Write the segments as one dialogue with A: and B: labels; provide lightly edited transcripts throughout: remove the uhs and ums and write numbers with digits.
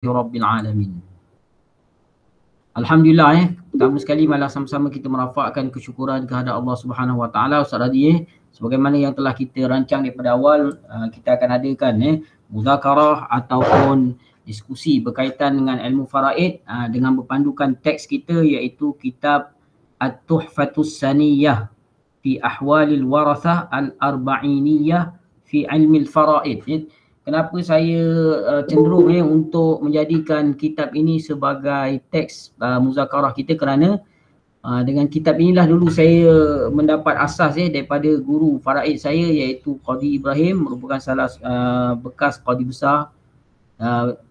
A: Rabbil Alamin. Alhamdulillah, pertama sekali malah sama-sama kita merafakkan kesyukuran kehadap Allah Subhanahu Wa Taala. Ustaz Hadi, sebagaimana yang telah kita rancang daripada awal, kita akan adakan muzakarah ataupun diskusi berkaitan dengan ilmu faraid dengan berpandukan teks kita iaitu kitab At-Tuhfatus Saniyah fi Ahwalil Warathah Al-Arba'iniyah fi Ilmil Faraid. Kenapa saya cenderung untuk menjadikan kitab ini sebagai teks muzakarah kita, kerana dengan kitab inilah dulu saya mendapat asas daripada guru faraid saya iaitu Qadi Ibrahim, merupakan salah bekas qadi besar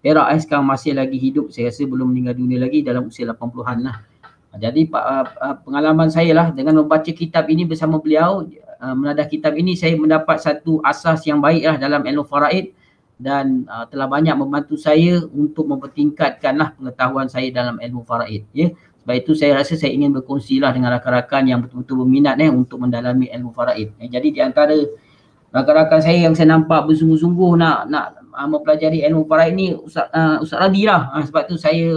A: Perak sekarang masih lagi hidup, saya rasa belum meninggal dunia lagi, dalam usia 80-an lah. Jadi pengalaman saya lah dengan membaca kitab ini bersama beliau, menadah kitab ini saya mendapat satu asas yang baik lah dalam ilmu faraid, dan telah banyak membantu saya untuk mempertingkatkanlah pengetahuan saya dalam ilmu faraid. Sebab itu saya rasa saya ingin berkongsilah dengan rakan-rakan yang betul-betul berminat untuk mendalami ilmu faraid. Jadi di antara rakan-rakan saya yang saya nampak bersungguh-sungguh nak mempelajari ilmu faraid ni Ustaz Hadi lah. Sebab tu saya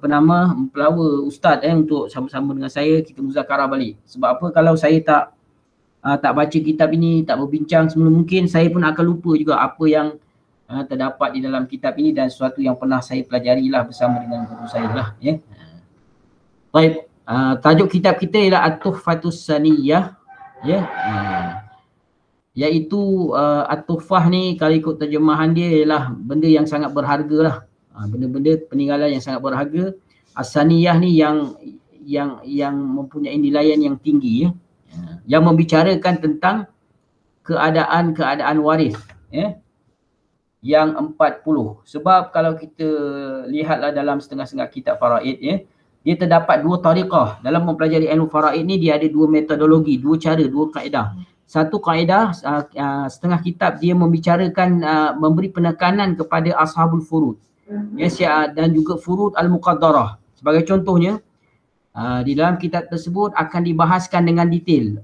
A: mempelawa ustaz untuk sama-sama dengan saya kita muzakarah balik. Sebab apa, kalau saya tak baca kitab ini, tak berbincang semula, mungkin saya pun akan lupa juga apa yang terdapat di dalam kitab ini dan sesuatu yang pernah saya pelajari lah bersama dengan guru saya lah. Baik, tajuk kitab kita ialah At-Tuhfatus Saniyah, iaitu At-Tuhfah ni kalau ikut terjemahan dia ialah benda yang sangat berharga lah, benda-benda peninggalan yang sangat berharga. As-Saniyah ni yang mempunyai nilaian yang tinggi, yang membicarakan tentang keadaan waris yang 40. Sebab kalau kita lihatlah dalam setengah-setengah kitab faraid, dia terdapat dua tariqah dalam mempelajari ilmu faraid ni. Dia ada dua metodologi, dua cara, dua kaedah. Satu kaedah, setengah kitab dia membicarakan memberi penekanan kepada ashabul furud, dan juga furud al-muqaddarah. Sebagai contohnya, di dalam kitab tersebut akan dibahaskan dengan detail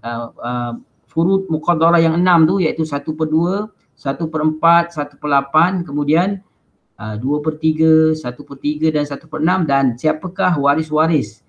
A: furud muqaddarah yang 6 tu, iaitu 1/2, 1/4, 1/8, kemudian 2/3, 1/3 dan 1/6, dan siapakah waris-waris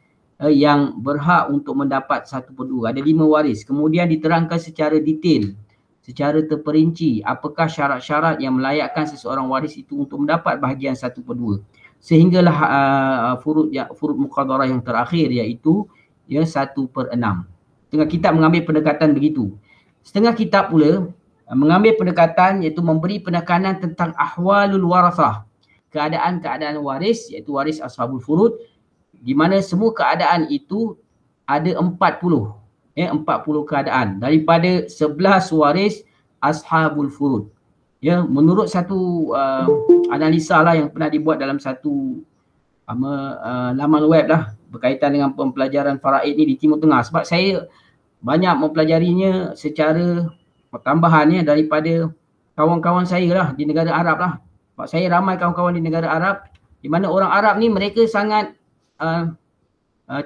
A: yang berhak untuk mendapat 1/2. Ada 5 waris. Kemudian diterangkan secara detail, secara terperinci apakah syarat-syarat yang melayakkan seseorang waris itu untuk mendapat bahagian 1/2. Sehinggalah furud muqaddarah yang terakhir iaitu 1/6. Setengah kitab mengambil pendekatan begitu. Setengah kitab pula mengambil pendekatan iaitu memberi penekanan tentang ahwalul warathah, keadaan-keadaan waris, iaitu waris ashabul furud, di mana semua keadaan itu ada 40. 40 keadaan daripada 11 waris ashabul furud. Menurut satu analisa lah yang pernah dibuat dalam satu laman web lah berkaitan dengan pembelajaran faraid ni di Timur Tengah. Sebab saya banyak mempelajarinya secara tambahan daripada kawan-kawan saya lah di negara Arab lah. Sebab saya ramai kawan-kawan di negara Arab, di mana orang Arab ni mereka sangat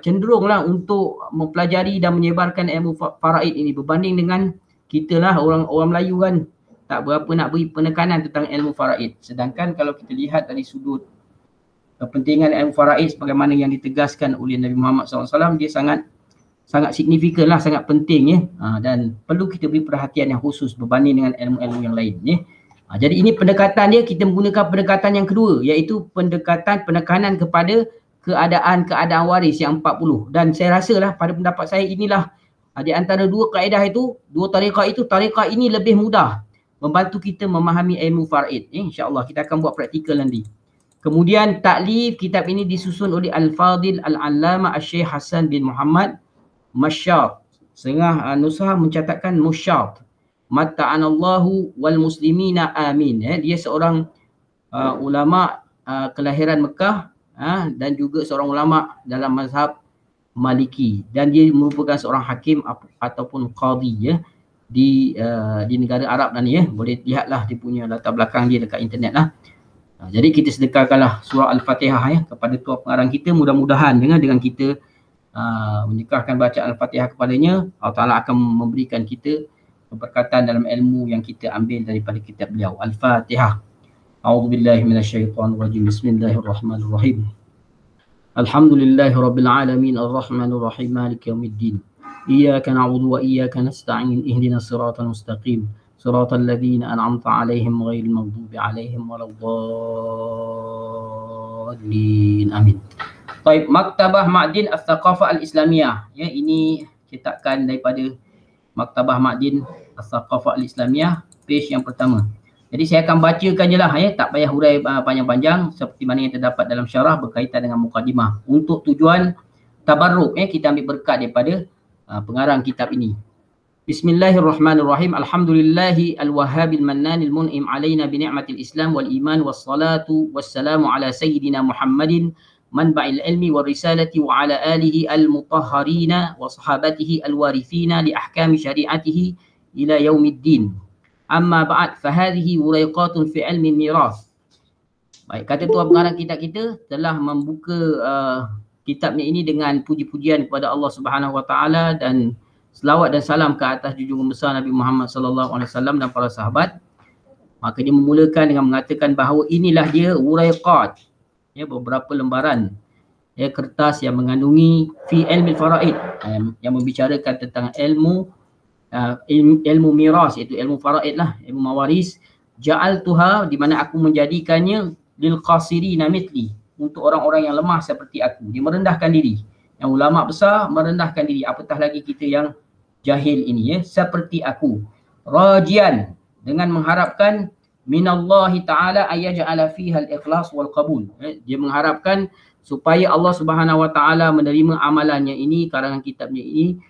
A: cenderung lah untuk mempelajari dan menyebarkan ilmu faraid ini berbanding dengan kita lah orang Melayu kan tak berapa nak beri penekanan tentang ilmu faraid. Sedangkan kalau kita lihat dari sudut kepentingan ilmu faraid sebagaimana yang ditegaskan oleh Nabi Muhammad SAW, dia sangat signifikan lah, sangat penting dan perlu kita beri perhatian yang khusus berbanding dengan ilmu-ilmu yang lain. Jadi ini pendekatan dia, kita menggunakan pendekatan yang kedua iaitu pendekatan penekanan kepada keadaan waris yang 40. Dan saya rasa lah pada pendapat saya inilah di antara dua kaedah itu, dua tariqah itu, tariqah ini lebih mudah membantu kita memahami ilmu faraid. InsyaAllah kita akan buat praktikal nanti. Kemudian taklif kitab ini disusun oleh Al-Fadil Al-Allamah Al-Syekh Hassan bin Muhammad Masyad. Setengah nusah mencatatkan Musyad. Matta'anallahu wal muslimina amin. Dia seorang ulama kelahiran Mekah dan juga seorang ulama dalam mazhab Maliki, dan dia merupakan seorang hakim ataupun qadi di negara Arab ni boleh lihatlah dia punya latar belakang dia dekat internet lah. Jadi kita sedekahkanlah surah Al-Fatihah kepada tuan pengarang kita. Mudah-mudahan dengan kita menyekahkan bacaan Al-Fatihah kepadanya, Allah Ta'ala akan memberikan kita keberkatan dalam ilmu yang kita ambil daripada kitab beliau. Al-Fatihah. A'udzubillahi minasyaitonirrajim. Bismillahirrahmanirrahim. Alhamdulillahirabbil alamin arrahmanir rahim maliki yaumiddin. Iyyaka na'budu wa iyyaka nasta'in ihdinas siratal mustaqim siratal ladzina an'amta 'alaihim ghairil maghdubi 'alaihim waladdallin. Amin. Baik, Maktabah Ma'din Al-Thaqafah Al-Islamiyah. Ya, ini cetakan daripada Maktabah Ma'din Al-Thaqafah Al-Islamiyah, page yang pertama. Jadi saya akan bacakan je lah, ya, tak payah hurai panjang-panjang seperti mana yang terdapat dalam syarah berkaitan dengan mukadimah. Untuk tujuan tabarruk, ya, kita ambil berkat daripada pengarang kitab ini. Bismillahirrahmanirrahim. Alhamdulillahi al-wahhabil mannanil mun'im alaina bi ni'matil islam wal iman was salatu wassalamu ala sayyidina Muhammadin manba'il ilmi wal risalati wa ala alihi al-mutahharina wa sahabatihi al-warithina li ahkami syari'atihi ila yaumiddin. Amma ba'd fa hadhihi wuraiqatun fi ilmi miras. Baik, kata tuan pengarang kitab kita telah membuka kitabnya ini dengan puji-pujian kepada Allah Subhanahu wa taala dan selawat dan salam ke atas junjungan besar Nabi Muhammad sallallahu alaihi wasallam dan para sahabat. Maka dia memulakan dengan mengatakan bahawa inilah dia uraiqat, ya, beberapa lembaran, ya, kertas yang mengandungi fi ilmi faraid, yang membicarakan tentang ilmu miras, iaitu ilmu faraid lah, ilmu mawaris. Ja'altuha, di mana aku menjadikannya lil qasirina mithli, untuk orang-orang yang lemah seperti aku. Dia merendahkan diri. Yang ulama besar merendahkan diri, apatah lagi kita yang jahil ini, ya, seperti aku. Rajian, dengan mengharapkan minallahi ta'ala ayyaj'ala fiha al-ikhlas wal qabul. Dia mengharapkan supaya Allah Subhanahu wa taala menerima amalannya ini, karangan kitabnya ini,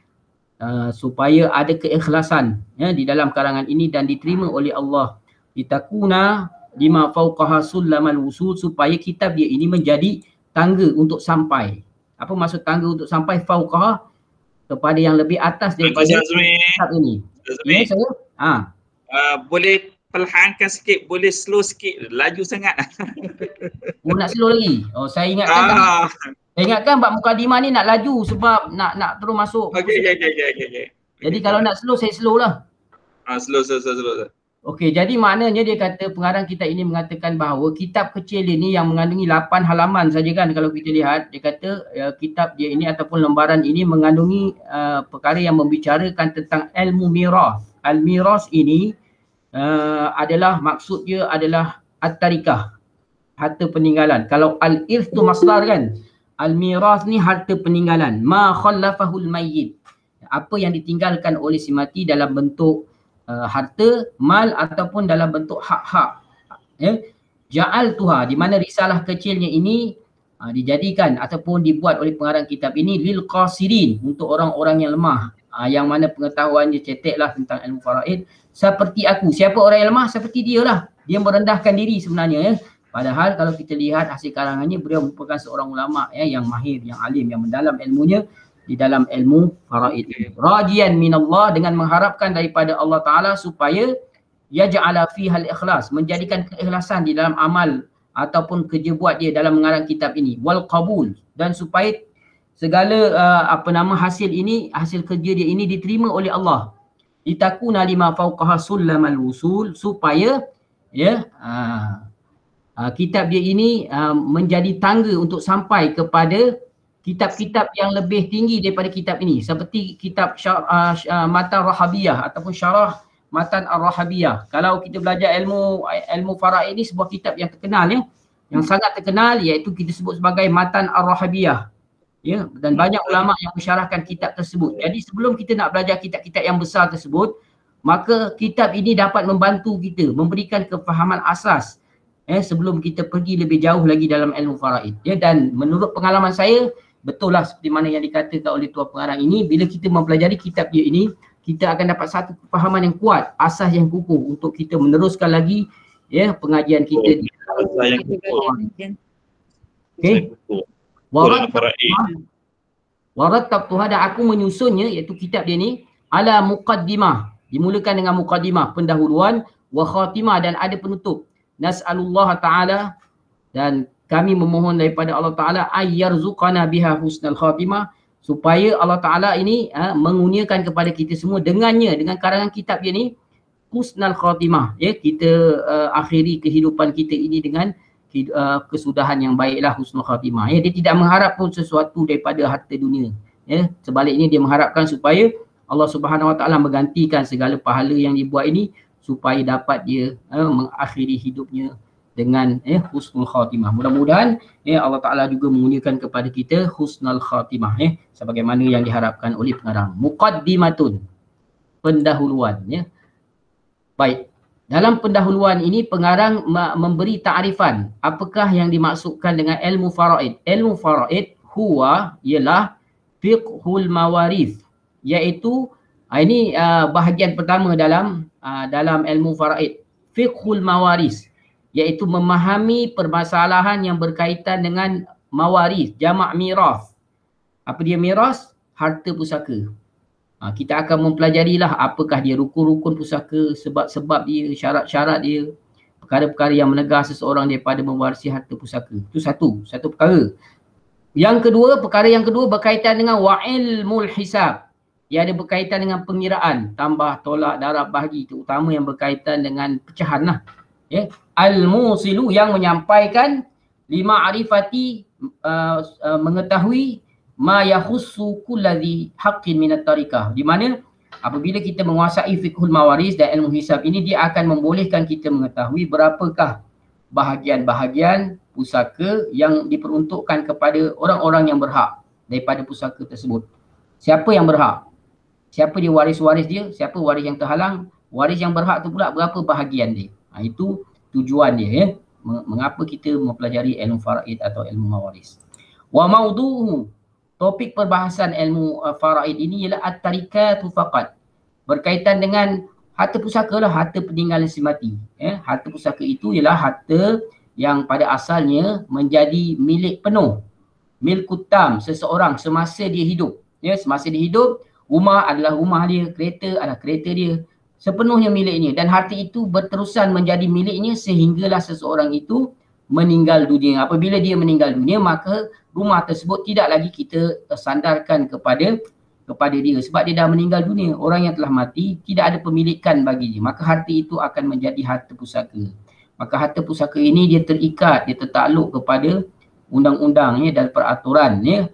A: supaya ada keikhlasan, ya, di dalam karangan ini dan diterima oleh Allah. Litakuna lima fawqaha sullamal wusul, supaya kitab dia ini menjadi tangga untuk sampai. Apa maksud tangga untuk sampai? Fawqaha, kepada yang lebih atas daripada kitab ini. Ya, saya?
B: Boleh perlahankan sikit, boleh slow sikit, laju sangat.
A: Oh, nak slow lagi? Oh, saya ingatkan saya ingatkan bab mukadimah ni nak laju sebab nak terus masuk.
B: Okey.
A: Jadi kalau nak slow, saya slow lah.
B: Slow.
A: Okey, jadi maknanya dia kata, pengarang kitab ini mengatakan bahawa kitab kecil ini yang mengandungi 8 halaman saja kan, kalau kita lihat, dia kata kitab dia ini ataupun lembaran ini mengandungi perkara yang membicarakan tentang ilmu miras. Al-miras ini adalah, maksud dia adalah at-tarikah, harta peninggalan. Kalau al-irth tu masdar kan, al-miras ni harta peninggalan. Ma khallafahul mayyit, apa yang ditinggalkan oleh si mati dalam bentuk harta, mal ataupun dalam bentuk hak-hak. Ja'altuha, di mana risalah kecilnya ini dijadikan ataupun dibuat oleh pengarang kitab ini lil qasirin, untuk orang-orang yang lemah, yang mana pengetahuannya cetek lah tentang ilmu faraid seperti aku. Siapa orang yang lemah? Seperti dia lah. Dia merendahkan diri sebenarnya, ya. Padahal kalau kita lihat hasil karangannya, beliau merupakan seorang ulama, ya, yang mahir, yang alim, yang mendalam ilmunya di dalam ilmu faraid. Rajian minallah, dengan mengharapkan daripada Allah Ta'ala supaya yaj'ala fihal ikhlas, menjadikan keikhlasan di dalam amal ataupun kerja buat dia dalam mengarang kitab ini. Wal qabul, dan supaya segala hasil ini, hasil kerja dia ini diterima oleh Allah. Litakuna lima fawqaha sullamal wusul, supaya, ya, kitab dia ini menjadi tangga untuk sampai kepada kitab-kitab yang lebih tinggi daripada kitab ini, seperti kitab Matan Rahabiyah ataupun Syarah Matan Ar-Rahabiyah. Kalau kita belajar ilmu faraid ini, sebuah kitab yang terkenal, ya, yang sangat terkenal, iaitu kita sebut sebagai Matan Ar-Rahabiyah, ya, dan banyak ulama yang mensyarahkan kitab tersebut. Jadi sebelum kita nak belajar kitab-kitab yang besar tersebut, maka kitab ini dapat membantu kita, memberikan kefahaman asas, sebelum kita pergi lebih jauh lagi dalam ilmu faraid, ya. Dan menurut pengalaman saya, betul lah seperti mana yang dikatakan oleh tuan pengarang ini, bila kita mempelajari kitab dia ini, kita akan dapat satu kefahaman yang kuat, asas yang kukuh untuk kita meneruskan lagi, ya, pengajian kita. Okey. Warattabtuha, dan aku menyusunnya, iaitu kitab dia ni, ala muqaddimah, dimulakan dengan muqaddimah, pendahuluan, wa khatimah, dan ada penutup. Nas'alullah ta'ala, dan kami memohon daripada Allah Ta'ala, ayyarzuqana biha husnal khatimah, supaya Allah Ta'ala ini mengurniakan kepada kita semua dengannya, dengan karangan kitab dia ni, husnal khatimah, ya, kita akhiri kehidupan kita ini dengan kesudahan yang baiklah, husnul khatimah, ya. Dia tidak mengharap pun sesuatu daripada harta dunia, ya. Sebaliknya dia mengharapkan supaya Allah Subhanahu Wa Taala menggantikan segala pahala yang dibuat ini supaya dapat dia mengakhiri hidupnya dengan husnul khatimah. Mudah-mudahan Allah Taala juga mengurniakan kepada kita husnul khatimah, sebagaimana yang diharapkan oleh pengarang. Muqaddimatun, pendahuluan, ya. Baik, dalam pendahuluan ini pengarang memberi ta'rifan apakah yang dimaksudkan dengan ilmu faraid. Ilmu faraid huwa ialah fiqhul mawarith, iaitu ini bahagian pertama dalam ilmu faraid, fiqhul mawaris, iaitu memahami permasalahan yang berkaitan dengan mawaris, jamak miras. Apa dia miras? Harta pusaka. Kita akan mempelajarilah apakah dia rukun-rukun pusaka, sebab-sebab dia, syarat-syarat dia, perkara-perkara yang menegah seseorang daripada mewarisi harta pusaka. Itu satu perkara. Perkara yang kedua berkaitan dengan wa'ilmul hisab. Ia ada berkaitan dengan pengiraan, tambah, tolak, darab, bahagi, terutama yang berkaitan dengan pecahan lah. Ya. Al-musilu, yang menyampaikan lima arifati, mengetahui ma yakhussu kulladhi haqqin minat tarikah, di mana apabila kita menguasai fiqhul mawaris dan ilmu hisab ini, dia akan membolehkan kita mengetahui berapakah bahagian-bahagian pusaka yang diperuntukkan kepada orang-orang yang berhak daripada pusaka tersebut. Siapa yang berhak? Siapa dia waris-waris dia? Siapa waris yang terhalang? Waris yang berhak tu pula berapa bahagian dia? Itu tujuan dia, ya. Mengapa kita mempelajari ilmu faraid atau ilmu mawaris. Wa maudu'u, topik perbahasan ilmu faraid ini ialah at-tarikatu faqat. Berkaitan dengan harta pusaka lah, harta peninggalan si mati. Harta pusaka itu ialah harta yang pada asalnya menjadi milik penuh, milkut tam seseorang semasa dia hidup. Ya, semasa dia hidup, rumah adalah rumah dia, kereta adalah kereta dia, sepenuhnya miliknya, dan harta itu berterusan menjadi miliknya sehinggalah seseorang itu meninggal dunia. Apabila dia meninggal dunia, maka rumah tersebut tidak lagi kita sandarkan kepada dia, sebab dia dah meninggal dunia. Orang yang telah mati tidak ada pemilikan bagi dia, maka harta itu akan menjadi harta pusaka. Maka harta pusaka ini dia terikat, dia tertakluk kepada undang-undang, ya, dan peraturan, ya,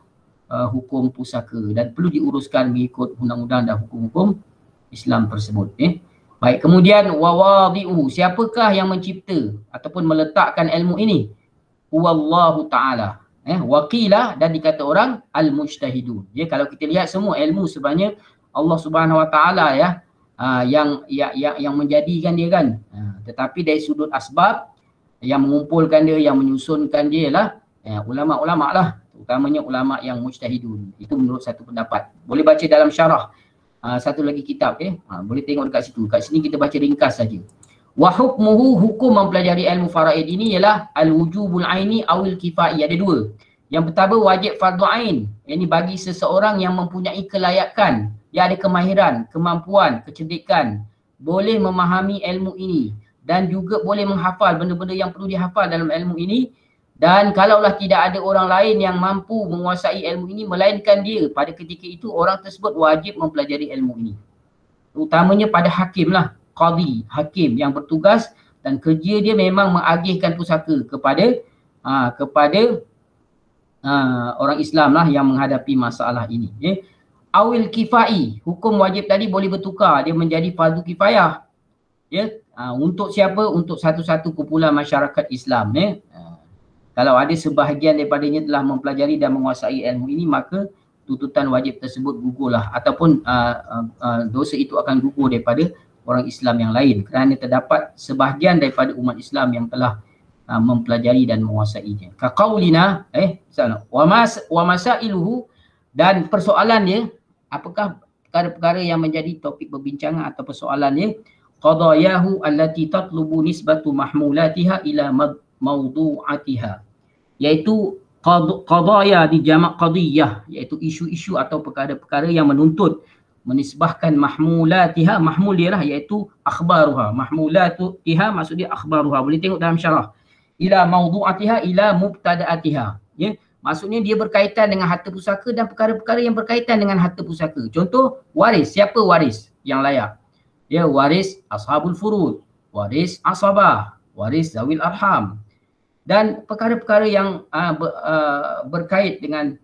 A: hukum pusaka, dan perlu diuruskan mengikut undang-undang dan hukum-hukum Islam tersebut. Baik, kemudian wawadi'u, siapakah yang mencipta ataupun meletakkan ilmu ini? Huwallahu ta'ala. Waqilah, dan dikata orang al-mujtahidun. Ya, kalau kita lihat semua ilmu sebenarnya Allah Subhanahu Wa Ta'ala, ya, yang menjadikan dia, kan. Tetapi dari sudut asbab yang mengumpulkan dia, yang menyusunkan dia lah ulama-ulama lah, utamanya ulama yang mujtahidun. Itu menurut satu pendapat. Boleh baca dalam syarah satu lagi kitab, boleh tengok dekat situ. Kat sini kita baca ringkas saja. Wa hukmuhu, hukum mempelajari ilmu faraid ini ialah al-wujubul aini awil kifai. Ada dua. Yang pertama wajib fardu ain. Ini bagi seseorang yang mempunyai kelayakan, yang ada kemahiran, kemampuan, kecerdikan, boleh memahami ilmu ini, dan juga boleh menghafal benda-benda yang perlu dihafal dalam ilmu ini. Dan kalaulah tidak ada orang lain yang mampu menguasai ilmu ini melainkan dia, pada ketika itu orang tersebut wajib mempelajari ilmu ini. Utamanya pada hakim lah, qadi, hakim yang bertugas dan kerja dia memang mengagihkan pusaka kepada orang Islam lah yang menghadapi masalah ini. Awil kifai, hukum wajib tadi boleh bertukar, dia menjadi fardu kifayah. Untuk siapa? Untuk satu-satu kumpulan masyarakat Islam. Kalau ada sebahagian daripadanya telah mempelajari dan menguasai ilmu ini, maka tuntutan wajib tersebut gugurlah, ataupun dosa itu akan gugur daripada orang Islam yang lain, kerana terdapat sebahagian daripada umat Islam yang telah mempelajari dan menguasainya. Kaqaulina, wa masailuhu, dan persoalannya, apakah perkara-perkara yang menjadi topik perbincangan atau persoalannya, qadayahu allati tatlubu nisbatu mahmulatiha ila mawdu'atiha, iaitu qadaya di jamak qadiyah, iaitu isu-isu atau perkara-perkara yang menuntut menisbahkan mahmulatiha, mahmul dia lah, iaitu akhbaruha. Mahmulatiha maksud dia akhbaruha, boleh tengok dalam syarah. Ila mawdu'atiha ila mubtada'atiha, ya, maksudnya dia berkaitan dengan harta pusaka dan perkara-perkara yang berkaitan dengan harta pusaka. Contoh waris, siapa waris yang layak? Ya, waris ashabul furud, waris asabah, waris zawil arham dan perkara-perkara yang berkait dengan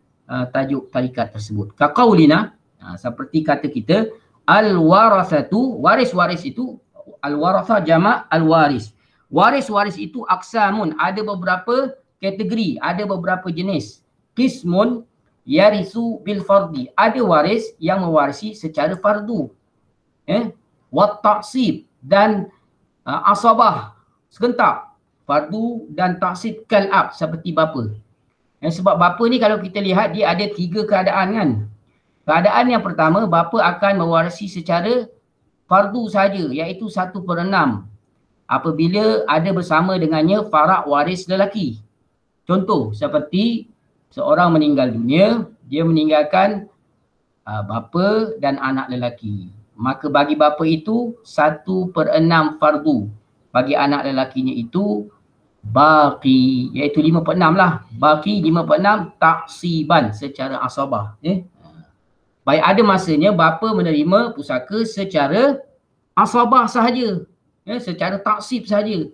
A: tajuk tarikat tersebut. Kaqaulina, seperti kata kita, al-warathatu, waris-waris itu, al-warathah jamak al-waris. Waris-waris itu aksamun, ada beberapa kategori, ada beberapa jenis. Qismun yarisu bil fardi, ada waris yang mewarisi secara fardu. Wat ta'sib dan asabah serentak, fardu dan ta'sib kal'ab seperti bapa. Sebab bapa ni kalau kita lihat dia ada 3 keadaan kan. Keadaan yang pertama, bapa akan mewarisi secara fardu saja, iaitu 1/6 apabila ada bersama dengannya farak waris lelaki. Contoh seperti seorang meninggal dunia, dia meninggalkan bapa dan anak lelaki. Maka bagi bapa itu 1/6 fardu. Bagi anak lelakinya itu baqi, iaitu 5/6 lah. Baqi 5/6 taksiban secara asabah. Baik, ada masanya bapa menerima pusaka secara asabah sahaja, secara taksib sahaja.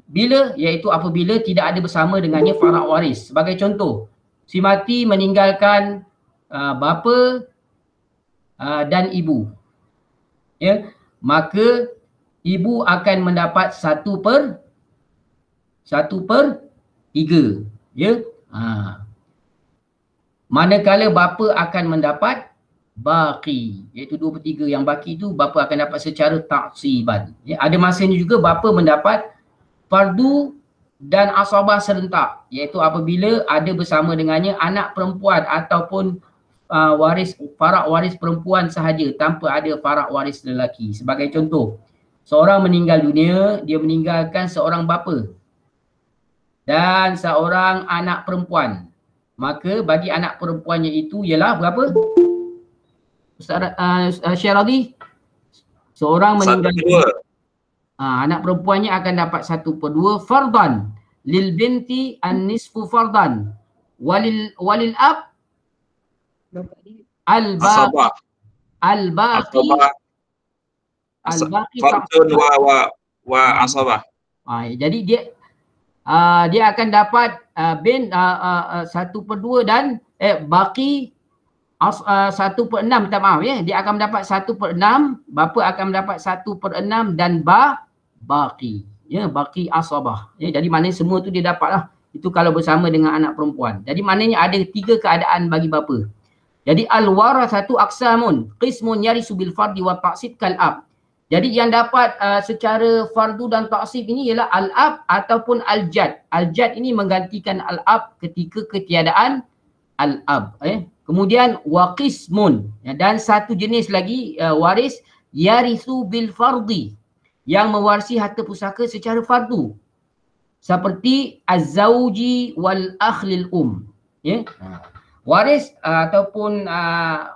A: Bila? Iaitu apabila tidak ada bersama dengannya farak waris. Sebagai contoh, si mati meninggalkan bapa dan ibu. Maka ibu akan mendapat 1/3. Manakala bapa akan mendapat baqi, iaitu 2/3. Yang baki itu bapa akan dapat secara taksiban. Ada masanya juga bapa mendapat fardu dan asabah serentak, iaitu apabila ada bersama dengannya anak perempuan ataupun farak waris perempuan sahaja tanpa ada farak waris lelaki. Sebagai contoh, seorang meninggal dunia, dia meninggalkan seorang bapa dan seorang anak perempuan. Maka bagi anak perempuannya itu ialah berapa? Ustaz Syaradi? Seorang meninggal dunia, anak perempuannya akan dapat 1/2 fardan. Lil binti an-nisfu fardan. Walil ab al-baqi. Al-baqi
B: fardun wa asabah.
A: Jadi dia akan dapat 1/2 dan baqi 1/6, minta maaf ya. Dia akan mendapat 1/6, bapa akan mendapat 1/6 dan baqi. Baqi asabah. Jadi maknanya semua tu dia dapat lah. Itu kalau bersama dengan anak perempuan. Jadi maknanya ada 3 keadaan bagi bapa. Jadi al-warathatu aqsamun, qismun yarisu bil fardi wa ta'sib kal ab. Jadi yang dapat secara fardu dan taksib ini ialah al-ab ataupun al-jad. Al-jad ini menggantikan al-ab ketika ketiadaan al-ab. Kemudian waqismun, dan satu jenis lagi waris yarisu bil fardi, yang mewarisi harta pusaka secara fardu. Seperti az-zawji wal akhlil Waris ataupun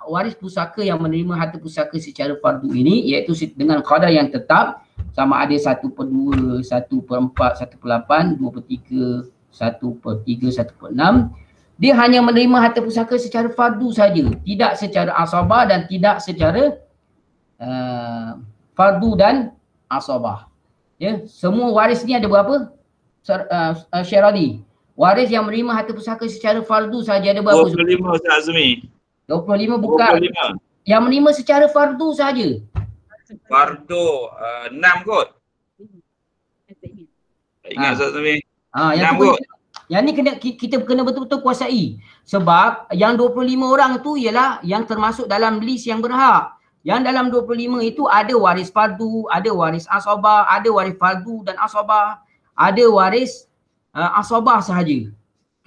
A: waris pusaka yang menerima harta pusaka secara fardu ini, iaitu dengan qadar yang tetap, sama ada 1/2, 1/4, 1/8, 2/3, 1/3, 1/6. Dia hanya menerima harta pusaka secara fardu saja, tidak secara asabah dan tidak secara fardu dan asabah. Semua waris ni ada berapa? Syaradi, waris yang menerima harta pusaka secara fardu saja ada berapa?
B: 25 Ustaz Azmi.
A: 25 bukan.
B: 25.
A: Yang menerima secara fardu saja.
B: Fardu 6 kot. Tak ingat Ustaz Azmi.
A: Yang tu yang ni kita kena betul-betul kuasai. Sebab yang 25 orang tu ialah yang termasuk dalam list yang berhak. Yang dalam 25 itu ada waris fardu, ada waris asabah, ada waris fardu dan asabah, ada waris asabah sahaja.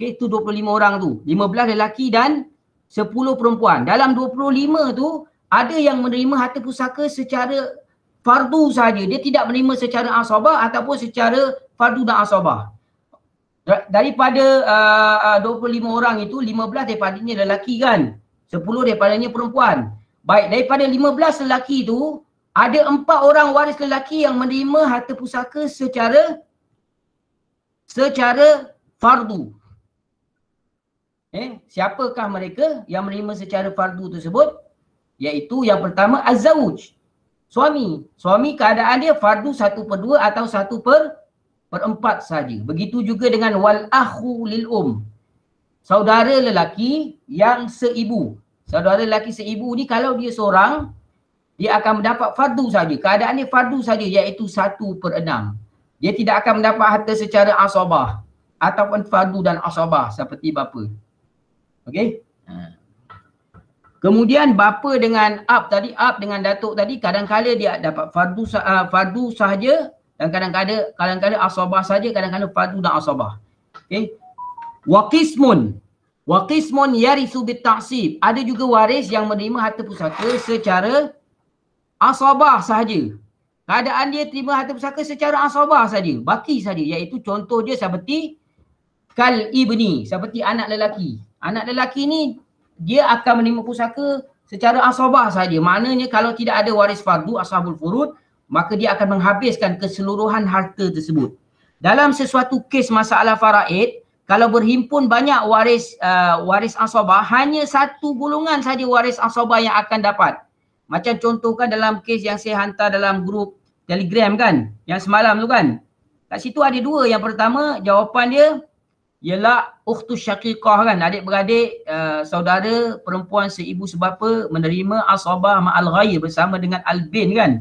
A: Okey, itu 25 orang tu. 15 lelaki dan 10 perempuan. Dalam 25 tu ada yang menerima harta pusaka secara fardu sahaja. Dia tidak menerima secara asabah ataupun secara fardu dan asabah. Daripada 25 orang itu, 15 daripadanya lelaki kan, 10 daripadanya perempuan. Baik, daripada 15 lelaki itu ada 4 orang waris lelaki yang menerima harta pusaka secara fardu. Siapakah mereka yang menerima secara fardu tersebut? Iaitu yang pertama az-zawj. Suami keadaan dia fardu 1/2 atau 1/4 saja. Begitu juga dengan wal akhu lil saudara lelaki yang seibu. Saudara lelaki seibu ni kalau dia seorang, dia akan mendapat fardu saja. Keadaan dia fardu saja, iaitu 1/6. Dia tidak akan mendapat harta secara asabah ataupun fardu dan asabah seperti bapa. Okey? Kemudian bapa dengan ab dengan datuk tadi, kadang-kadang dia dapat fardu sahaja dan kadang-kadang asabah saja, kadang-kadang fardu dan asabah. Okey? Wa qismun yarithu bit-ta'sib. Ada juga waris yang menerima harta pusaka secara asabah sahaja. Keadaan dia terima harta pusaka secara asabah saja, baki saja, iaitu contoh dia seperti kal ibni, seperti anak lelaki. Anak lelaki ni dia akan menerima pusaka secara asabah saja. Maknanya kalau tidak ada waris fardu ashabul furud, maka dia akan menghabiskan keseluruhan harta tersebut. Dalam sesuatu kes masalah faraid, kalau berhimpun banyak waris asabah, hanya satu golongan saja waris asabah yang akan dapat. Macam contohkan dalam kes yang saya hantar dalam grup Telegram kan, yang semalam tu kan. Kat situ ada dua. Yang pertama, jawapan dia ialah ukhtus syaqiqah kan, adik-beradik saudara perempuan seibu sebapa menerima asabah ma'al ghair bersama dengan albin kan.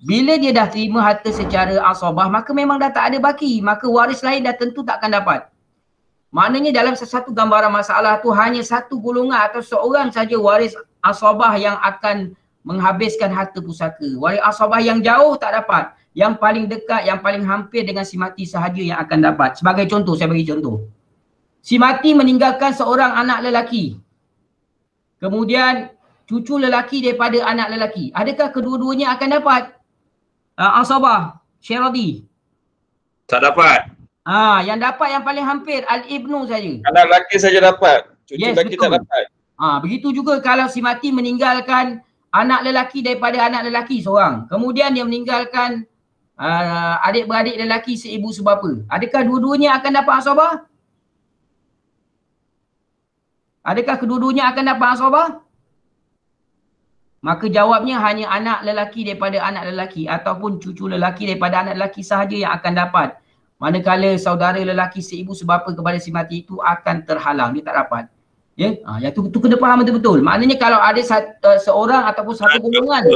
A: Bila dia dah terima harta secara asabah, maka memang dah tak ada baki, maka waris lain dah tentu tak akan dapat. Maknanya dalam sesuatu gambaran masalah tu hanya satu golongan atau seorang saja waris asabah yang akan menghabiskan harta pusaka. Waris asabah yang jauh tak dapat. Yang paling dekat, yang paling hampir dengan si mati sahaja yang akan dapat. Sebagai contoh, saya bagi contoh. Si mati meninggalkan seorang anak lelaki. Kemudian cucu lelaki daripada anak lelaki. Adakah kedua-duanya akan dapat asabah, syaradi?
B: Tak dapat.
A: Yang dapat yang paling hampir al-ibnu saja.
B: Anak lelaki saja dapat. Cucu lelaki
A: betul.
B: tak dapat.
A: Begitu juga kalau si mati meninggalkan anak lelaki daripada anak lelaki seorang. Kemudian dia meninggalkan adik-beradik lelaki seibu sebapa. Adakah dua-duanya akan dapat asabah? Adakah kedua-duanya akan dapat asabah? Maka jawabnya hanya anak lelaki daripada anak lelaki ataupun cucu lelaki daripada anak lelaki sahaja yang akan dapat. Manakala saudara lelaki seibu sebapa kepada si mati itu akan terhalang, dia tak dapat. Ya, yang tu kena faham betul-betul. Maknanya kalau ada seorang ataupun satu golongan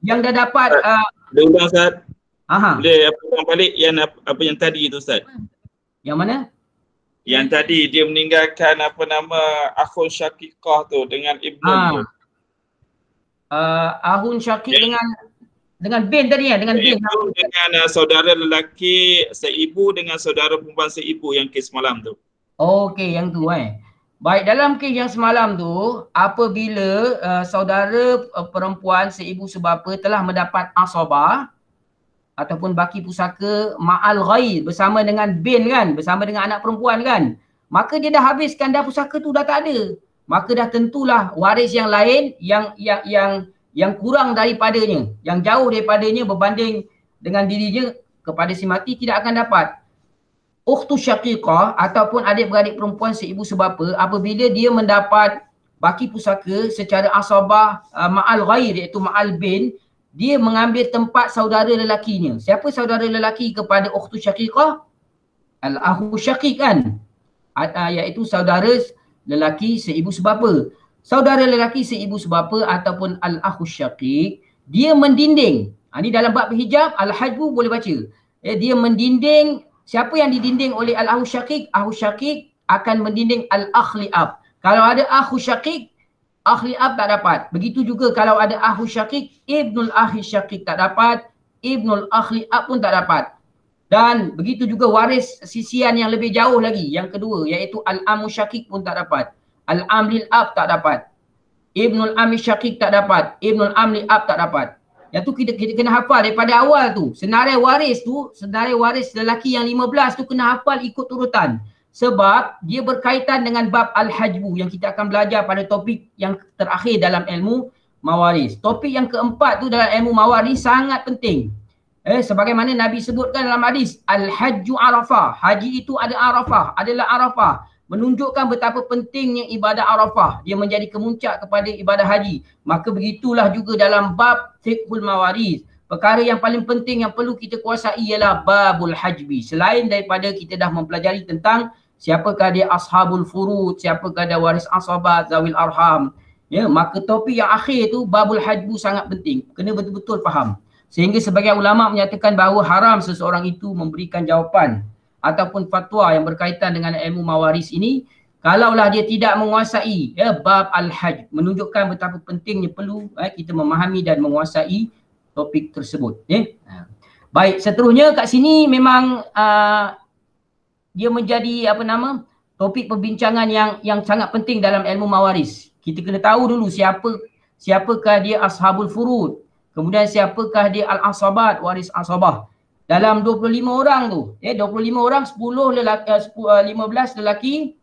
A: yang dah dapat
B: Boleh ulang Ustaz?
A: Boleh
B: ulang balik yang apa yang tadi tu Ustaz?
A: Yang mana?
B: Yang tadi dia meninggalkan akhun syaqiqah tu dengan ibnu tu.
A: Ahun syaqiq dengan bin tadi ya, dengan bin.
B: Dengan saudara lelaki seibu dengan saudara perempuan seibu yang kes malam tu.
A: Okey, yang tu Baik, dalam kes yang semalam tu, apabila saudara perempuan seibu sebapa telah mendapat asabah ataupun baki pusaka ma'al ghair bersama dengan bin kan, bersama dengan anak perempuan kan, maka dia dah habiskan dah pusaka tu dah tak ada. Maka dah tentulah waris yang lain yang kurang daripadanya, yang jauh daripadanya berbanding dengan dirinya kepada si mati tidak akan dapat. Ukhtus syaqiqah ataupun adik-beradik perempuan seibu sebapa, apabila dia mendapat baki pusaka secara asabah ma'al ghair iaitu ma'al bin, dia mengambil tempat saudara lelakinya. Siapa saudara lelaki kepada ukhtus syaqiqah? Al-akhu syaqiq kan, iaitu saudara lelaki seibu sebapa. Saudara lelaki seibu sebapa ataupun al-akhu syaqiq, dia mendinding. Ini dalam bab hijab, al-hajbu boleh baca. Dia mendinding. Siapa yang didinding oleh al-akhu syaqiq? Akhu syaqiq akan mendinding al-akh li'ab. Kalau ada akhu syaqiq, akh li'ab tak dapat. Begitu juga kalau ada akhu syaqiq, ibnul akhi syaqiq tak dapat, ibnul akh li'ab pun tak dapat. Dan begitu juga waris sisian yang lebih jauh lagi, yang kedua, iaitu al-amu syaqiq pun tak dapat. Al-am li'ab tak dapat. Ibnul ami syaqiq tak dapat. Ibnul am li'ab tak dapat. Yang tu kita kena hafal daripada awal tu. Senarai waris lelaki yang 15 tu kena hafal ikut urutan. Sebab dia berkaitan dengan bab al-hajbu yang kita akan belajar pada topik yang terakhir dalam ilmu mawaris. Topik yang keempat tu dalam ilmu mawaris sangat penting. Sebagaimana Nabi sebutkan dalam hadis, al-hajju arafah. Haji itu ada arafah, adalah arafah. menunjukkan betapa pentingnya ibadah Arafah. Dia menjadi kemuncak kepada ibadah haji. Maka begitulah juga dalam bab fiqhul mawaris. Perkara yang paling penting yang perlu kita kuasai ialah babul hajbi. Selain daripada kita dah mempelajari tentang siapakah dia ashabul furud, siapakah dia waris asabat, zawil arham. Ya, maka topik yang akhir tu babul hajbu sangat penting. Kena betul-betul faham. Sehingga sebagian ulama menyatakan bahawa haram seseorang itu memberikan jawapan ataupun fatwa yang berkaitan dengan ilmu mawaris ini kalaulah dia tidak menguasai bab al-hajj, menunjukkan betapa pentingnya perlu kita memahami dan menguasai topik tersebut. Baik, seterusnya kat sini memang dia menjadi topik perbincangan yang sangat penting dalam ilmu mawaris. Kita kena tahu dulu siapakah dia ashabul furud, kemudian siapakah dia al-asabat, waris asabah. Dalam 25 orang tu, 25 orang, 10 lelaki, 15 lelaki,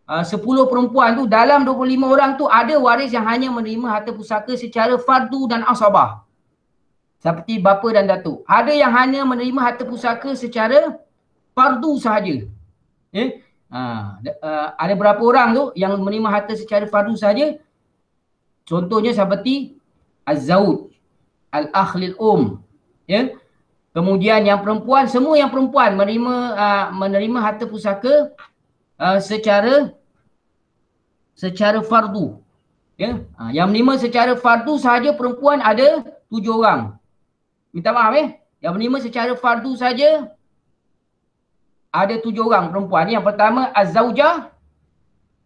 A: 10 perempuan tu, dalam 25 orang tu ada waris yang hanya menerima harta pusaka secara fardu dan asabah. Seperti bapa dan datuk. Ada yang hanya menerima harta pusaka secara fardu sahaja. Ada berapa orang tu yang menerima harta secara fardu sahaja? Contohnya seperti az-zawj, al-akh lil Kemudian yang perempuan, semua yang perempuan menerima harta pusaka secara fardu. Yang menerima secara fardu sahaja perempuan ada 7 orang. Minta maaf Yang menerima secara fardu saja ada 7 orang perempuan. Yang pertama az-zaujah,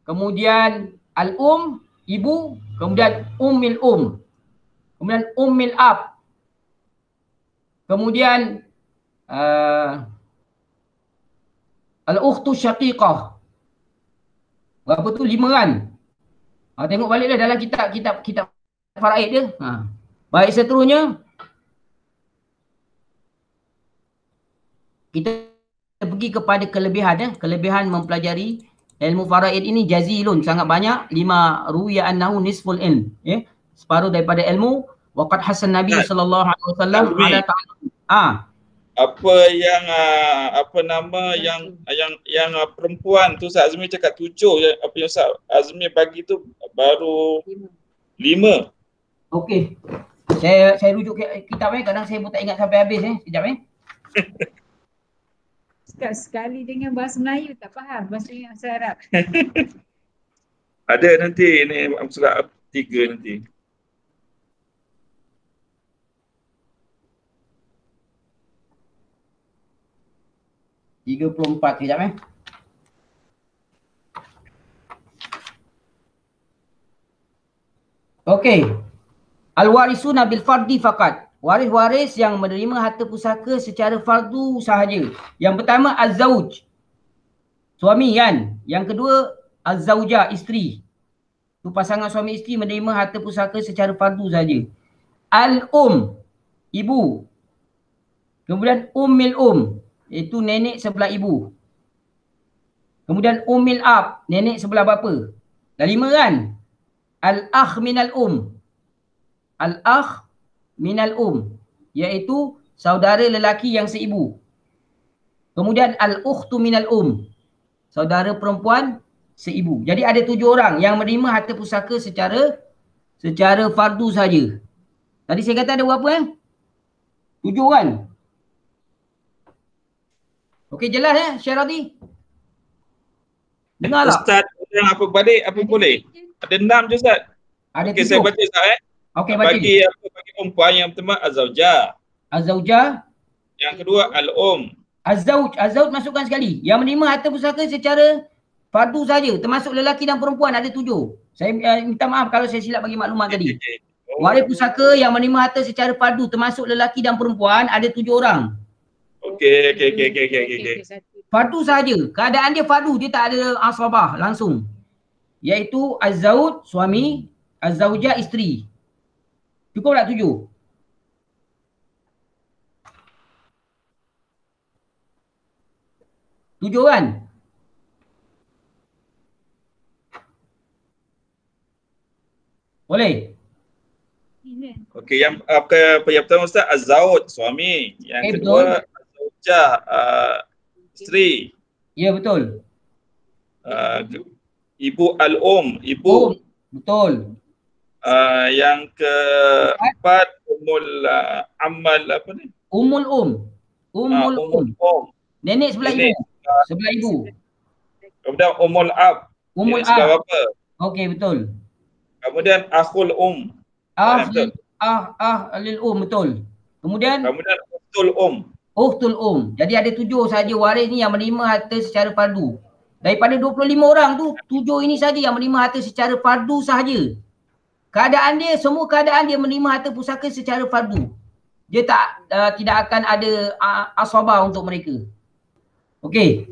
A: kemudian al-um, ibu, kemudian ummil kemudian ummil ab. Kemudian al-ukhtu syaqiqah. Berapa tu? 5 kan? Tengok balik dalam kitab faraid dia. Baik, seterusnya kita pergi kepada kelebihan mempelajari ilmu faraid ini jazilun, sangat banyak. 5 ruwiya annahu nisful ilm, separuh daripada ilmu. Waqad hasan Nabi sallallahu alaihi wasallam ala ta'ala.
B: Apa yang yang perempuan tu Ustaz Azmi cakap 7 je, apa yang Ustaz Azmi bagi tu baru 5.
A: Okey. Saya rujuk kitab kadang saya pun tak ingat sampai habis sekejap
C: Ustaz sekali dengan bahasa Melayu tak faham, bahasa Arab.
B: Ada nanti ni surat 3 nanti.
A: Sekejap Okey. Al-warisuna bil fardi faqat. Waris-waris yang menerima harta pusaka secara fardu sahaja. Yang pertama az-zauj, suami kan. Yang kedua az-zaujah, isteri. Tu pasangan suami isteri menerima harta pusaka secara fardu sahaja. Al-um, ibu. Kemudian ummil iaitu nenek sebelah ibu. Kemudian ummil ab, nenek sebelah bapa. Dah 5 kan? Al-akh minal Al-akh minal iaitu saudara lelaki yang seibu. Kemudian al-ukhtu minal saudara perempuan seibu. Jadi ada 7 orang yang menerima harta pusaka secara fardu saja. Tadi saya kata ada berapa 7 kan? Okey, jelas Syaradi? Dengar tak?
B: Ustaz, apa balik apa boleh? Ada 6 je Ustaz.
A: Ada 7.
B: Saya baca Ustaz
A: Okey, baca.
B: Bagi perempuan yang pertama az-zaujah.
A: Az-zaujah.
B: Yang kedua al-um.
A: Az-zauj masukkan sekali. Yang menerima harta pusaka secara fardu saja, termasuk lelaki dan perempuan ada 7. Saya minta maaf kalau saya silap bagi maklumat tadi. Waris pusaka yang menerima harta secara fardu termasuk lelaki dan perempuan ada 7 orang.
B: Okey.
A: Fardu saja. Keadaan dia fardu, dia tak ada asabah langsung. Iaitu az-zauj suami, az-zaujah isteri. Cukup tak 7? Tujuh kan? Boleh?
B: Okey, yang pertama Ustaz az-zauj suami, yang kedua az-zaujah isteri.
A: Ya, betul.
B: Ibu ibu.
A: Betul.
B: Yang keempat Amal apa ni?
A: Ummul Nenek sebelah
B: Nenek.
A: ibu. Sebelah ibu.
B: Kemudian Ab.
A: Ummul
B: Nenek sebelah
A: Ab.
B: bapa.
A: Okey, betul.
B: Kemudian Akhul betul.
A: Lil betul. Kemudian
B: Ukhtul
A: Jadi ada 7 saja waris ni yang menerima harta secara fardu. Daripada 25 orang tu, 7 ini saja yang menerima harta secara fardu sahaja. Semua keadaan dia menerima harta pusaka secara fardu. Dia tidak akan ada asabah untuk mereka. Okey.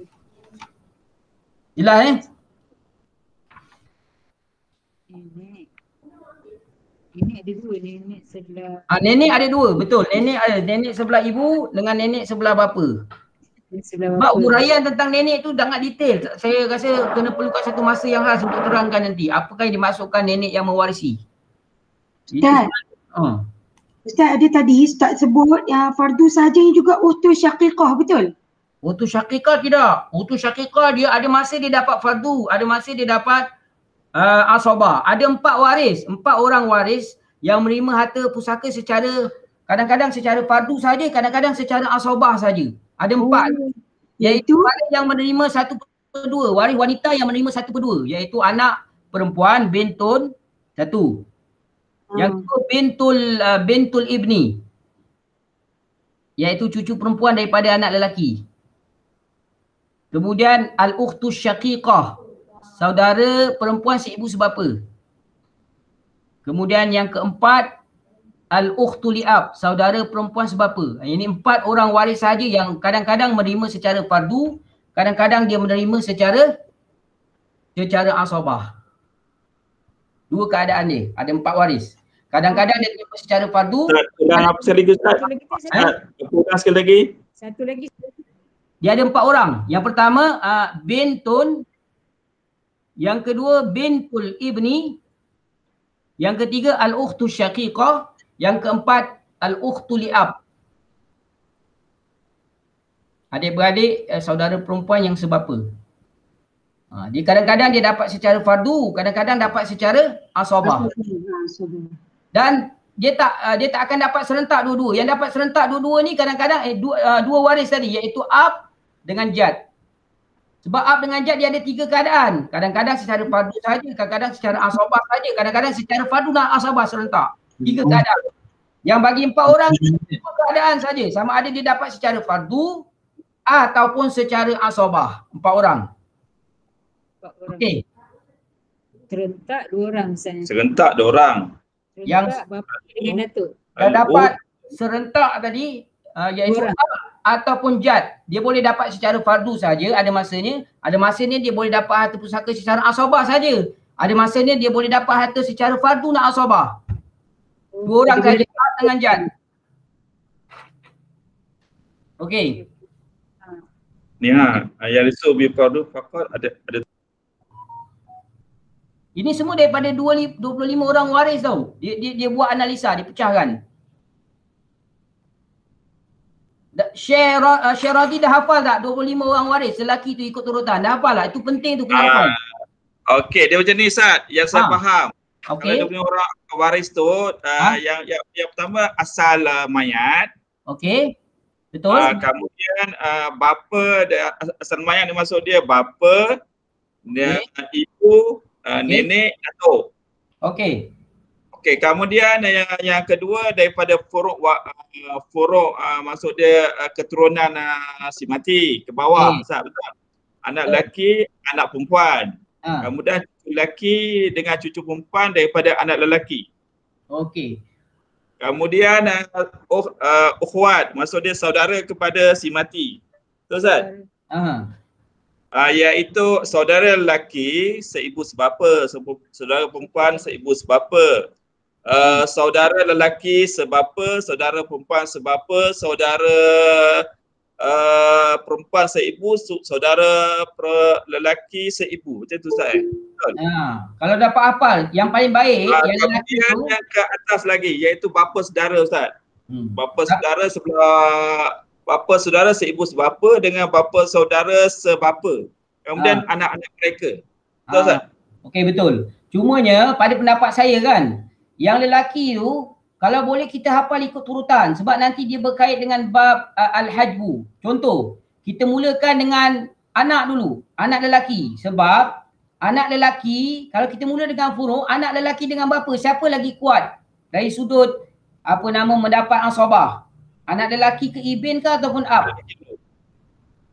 A: Jelas
C: Nenek ada 2, nenek sebelah.
A: Nenek ada 2, betul. Nenek sebelah ibu dengan nenek sebelah bapa. Sebab uraian tentang nenek tu sangat detail. Saya rasa kena perlukan satu masa yang khas untuk terangkan nanti. Apakah yang dimaksudkan nenek yang mewarisi?
D: Ustaz, Ustaz ada tadi Ustaz sebut fardu sahaja juga ukhtu syaqiqah, betul?
A: Ukhtu syaqiqah tidak. Ukhtu syaqiqah dia ada masa dia dapat fardu, ada masa dia dapat asabah. Ada 4 orang waris yang menerima harta pusaka secara kadang-kadang secara fardu saja, kadang-kadang secara asabah saja. Ada 4. Iaitu waris yang menerima 1/2, waris wanita yang menerima 1/2, iaitu anak perempuan bintun 1. Yang kedua bintul ibni, iaitu cucu perempuan daripada anak lelaki. Kemudian al-ukhtus syaqiqah, saudara perempuan seibu sebapa. Kemudian yang keempat al-ukhtu li'ab, saudara perempuan sebapa. Ini 4 orang waris saja yang kadang-kadang menerima secara fardu, kadang-kadang dia menerima secara asabah. 2 keadaan dia, ada 4 waris. Kadang-kadang dia terima secara fardu.
B: Apa sekali lagi Ustaz? Sekali lagi.
C: Satu lagi.
A: Dia ada 4 orang. Yang pertama bintun, yang kedua bintul ibni, yang ketiga al-ukhtu syaqiqah, yang keempat al-ukhtu li'ab. Adik-beradik saudara perempuan yang sebapa. Dia kadang-kadang dia dapat secara fardu, kadang-kadang dapat secara asabah. Dan dia tak akan dapat serentak dua-dua. Yang dapat serentak dua-dua ni kadang-kadang dua waris tadi, iaitu ab dengan jad. Sebab ab dengan jad dia ada 3 keadaan. Kadang-kadang secara fardu saja, kadang-kadang secara asabah saja, kadang-kadang secara fardu dan asabah serentak. 3 keadaan. Yang bagi 4 orang 2 keadaan saja, sama ada dia dapat secara fardu ataupun secara asabah. 4 orang. Okey.
C: Serentak 2 orang misalnya.
B: Serentak 2 orang.
C: Yang bapa dengan datuk.
A: Yang dapat serentak tadi iaitu ataupun jad, dia boleh dapat secara fardu saja, ada masanya dia boleh dapat harta pusaka secara asabah saja. Ada masanya dia boleh dapat harta secara fardu dan asabah. 2 orang saja dengan jad. Okey.
B: Ni yarisu bi fardu faqat ada.
A: Ini semua daripada 25 orang waris tau. Dia buat analisa, dia pecahkan. Syaradi dah hafal tak 25 orang waris lelaki tu ikut turutan? Dah hafal tak? Itu penting tu kena hafal.
B: Okey, dia macam ni Ustaz, yang saya faham.
A: Okey.
B: Kalau 25 orang waris tu yang pertama asal mayat.
A: Okey. Betul.
B: Kemudian bapa asal mayat ni maksud dia bapa, dan ibu, nenek, datuk.
A: Okey.
B: Okey, kemudian yang kedua daripada furuk maksud dia keturunan si mati ke bawah, betul. Anak lelaki, anak perempuan. Kemudian cucu lelaki dengan cucu perempuan daripada anak lelaki.
A: Okey.
B: Kemudian ukhwat, maksud dia saudara kepada si mati. Betul Ustaz? Iaitu saudara lelaki seibu sebapa, saudara perempuan seibu sebapa. Saudara lelaki sebapa, saudara perempuan sebapa, saudara perempuan seibu, saudara lelaki seibu. Macam tu Ustaz.
A: Kalau dapat hafal, yang paling baik yang lelaki tu
B: yang ke atas lagi iaitu bapa saudara Ustaz. Bapa saudara sebelah bapa saudara seibu sebapa dengan bapa saudara sebapa. kemudian anak-anak mereka. Betul Ustaz?
A: Okey, betul. Cumanya pada pendapat saya kan, yang lelaki tu kalau boleh kita hafal ikut turutan sebab nanti dia berkait dengan bab al-hajbu. Contoh, kita mulakan dengan anak dulu, anak lelaki. Sebab anak lelaki, kalau kita mula dengan furu', anak lelaki dengan bapa, siapa lagi kuat dari sudut mendapat asabah? Anak lelaki ke ibn ke ataupun ab?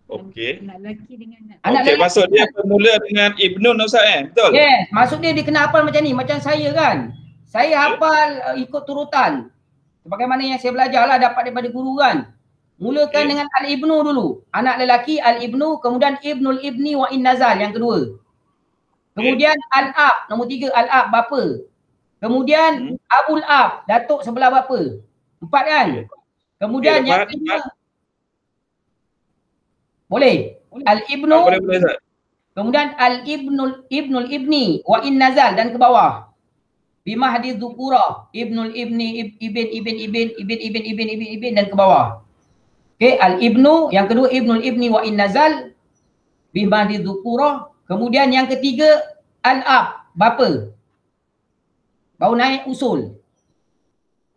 B: Okey.
C: Anak lelaki dengan
A: Anak
B: Okey,
A: lelaki.
B: maksud dia bermula dengan ibnun Ustaz betul?
A: Yes, maksud dia kena hafal macam ni, macam saya kan. Saya hafal ikut turutan. Sebagaimana yang saya belajar lah dapat daripada guru kan. Mulakan dengan al-ibnu dulu. Anak lelaki al-ibnu, kemudian ibnul ibni wa in nazal yang kedua. Kemudian al-ab, nombor 3 al-ab bapa. Kemudian abul ab, datuk sebelah bapa. 4 kan? Kemudian yang kelima. Boleh. Al-ibnu.
B: Boleh Ustaz.
A: Kemudian ibnul ibni wa in nazal dan ke bawah. Bima hadis dzukura, ibnul ibni ibn dan ke bawah. Okey, al-ibnu yang kedua ibnul ibni wa in nazal bima hadis dzukura, kemudian yang ketiga al-ab, bapa. Baru naik usul.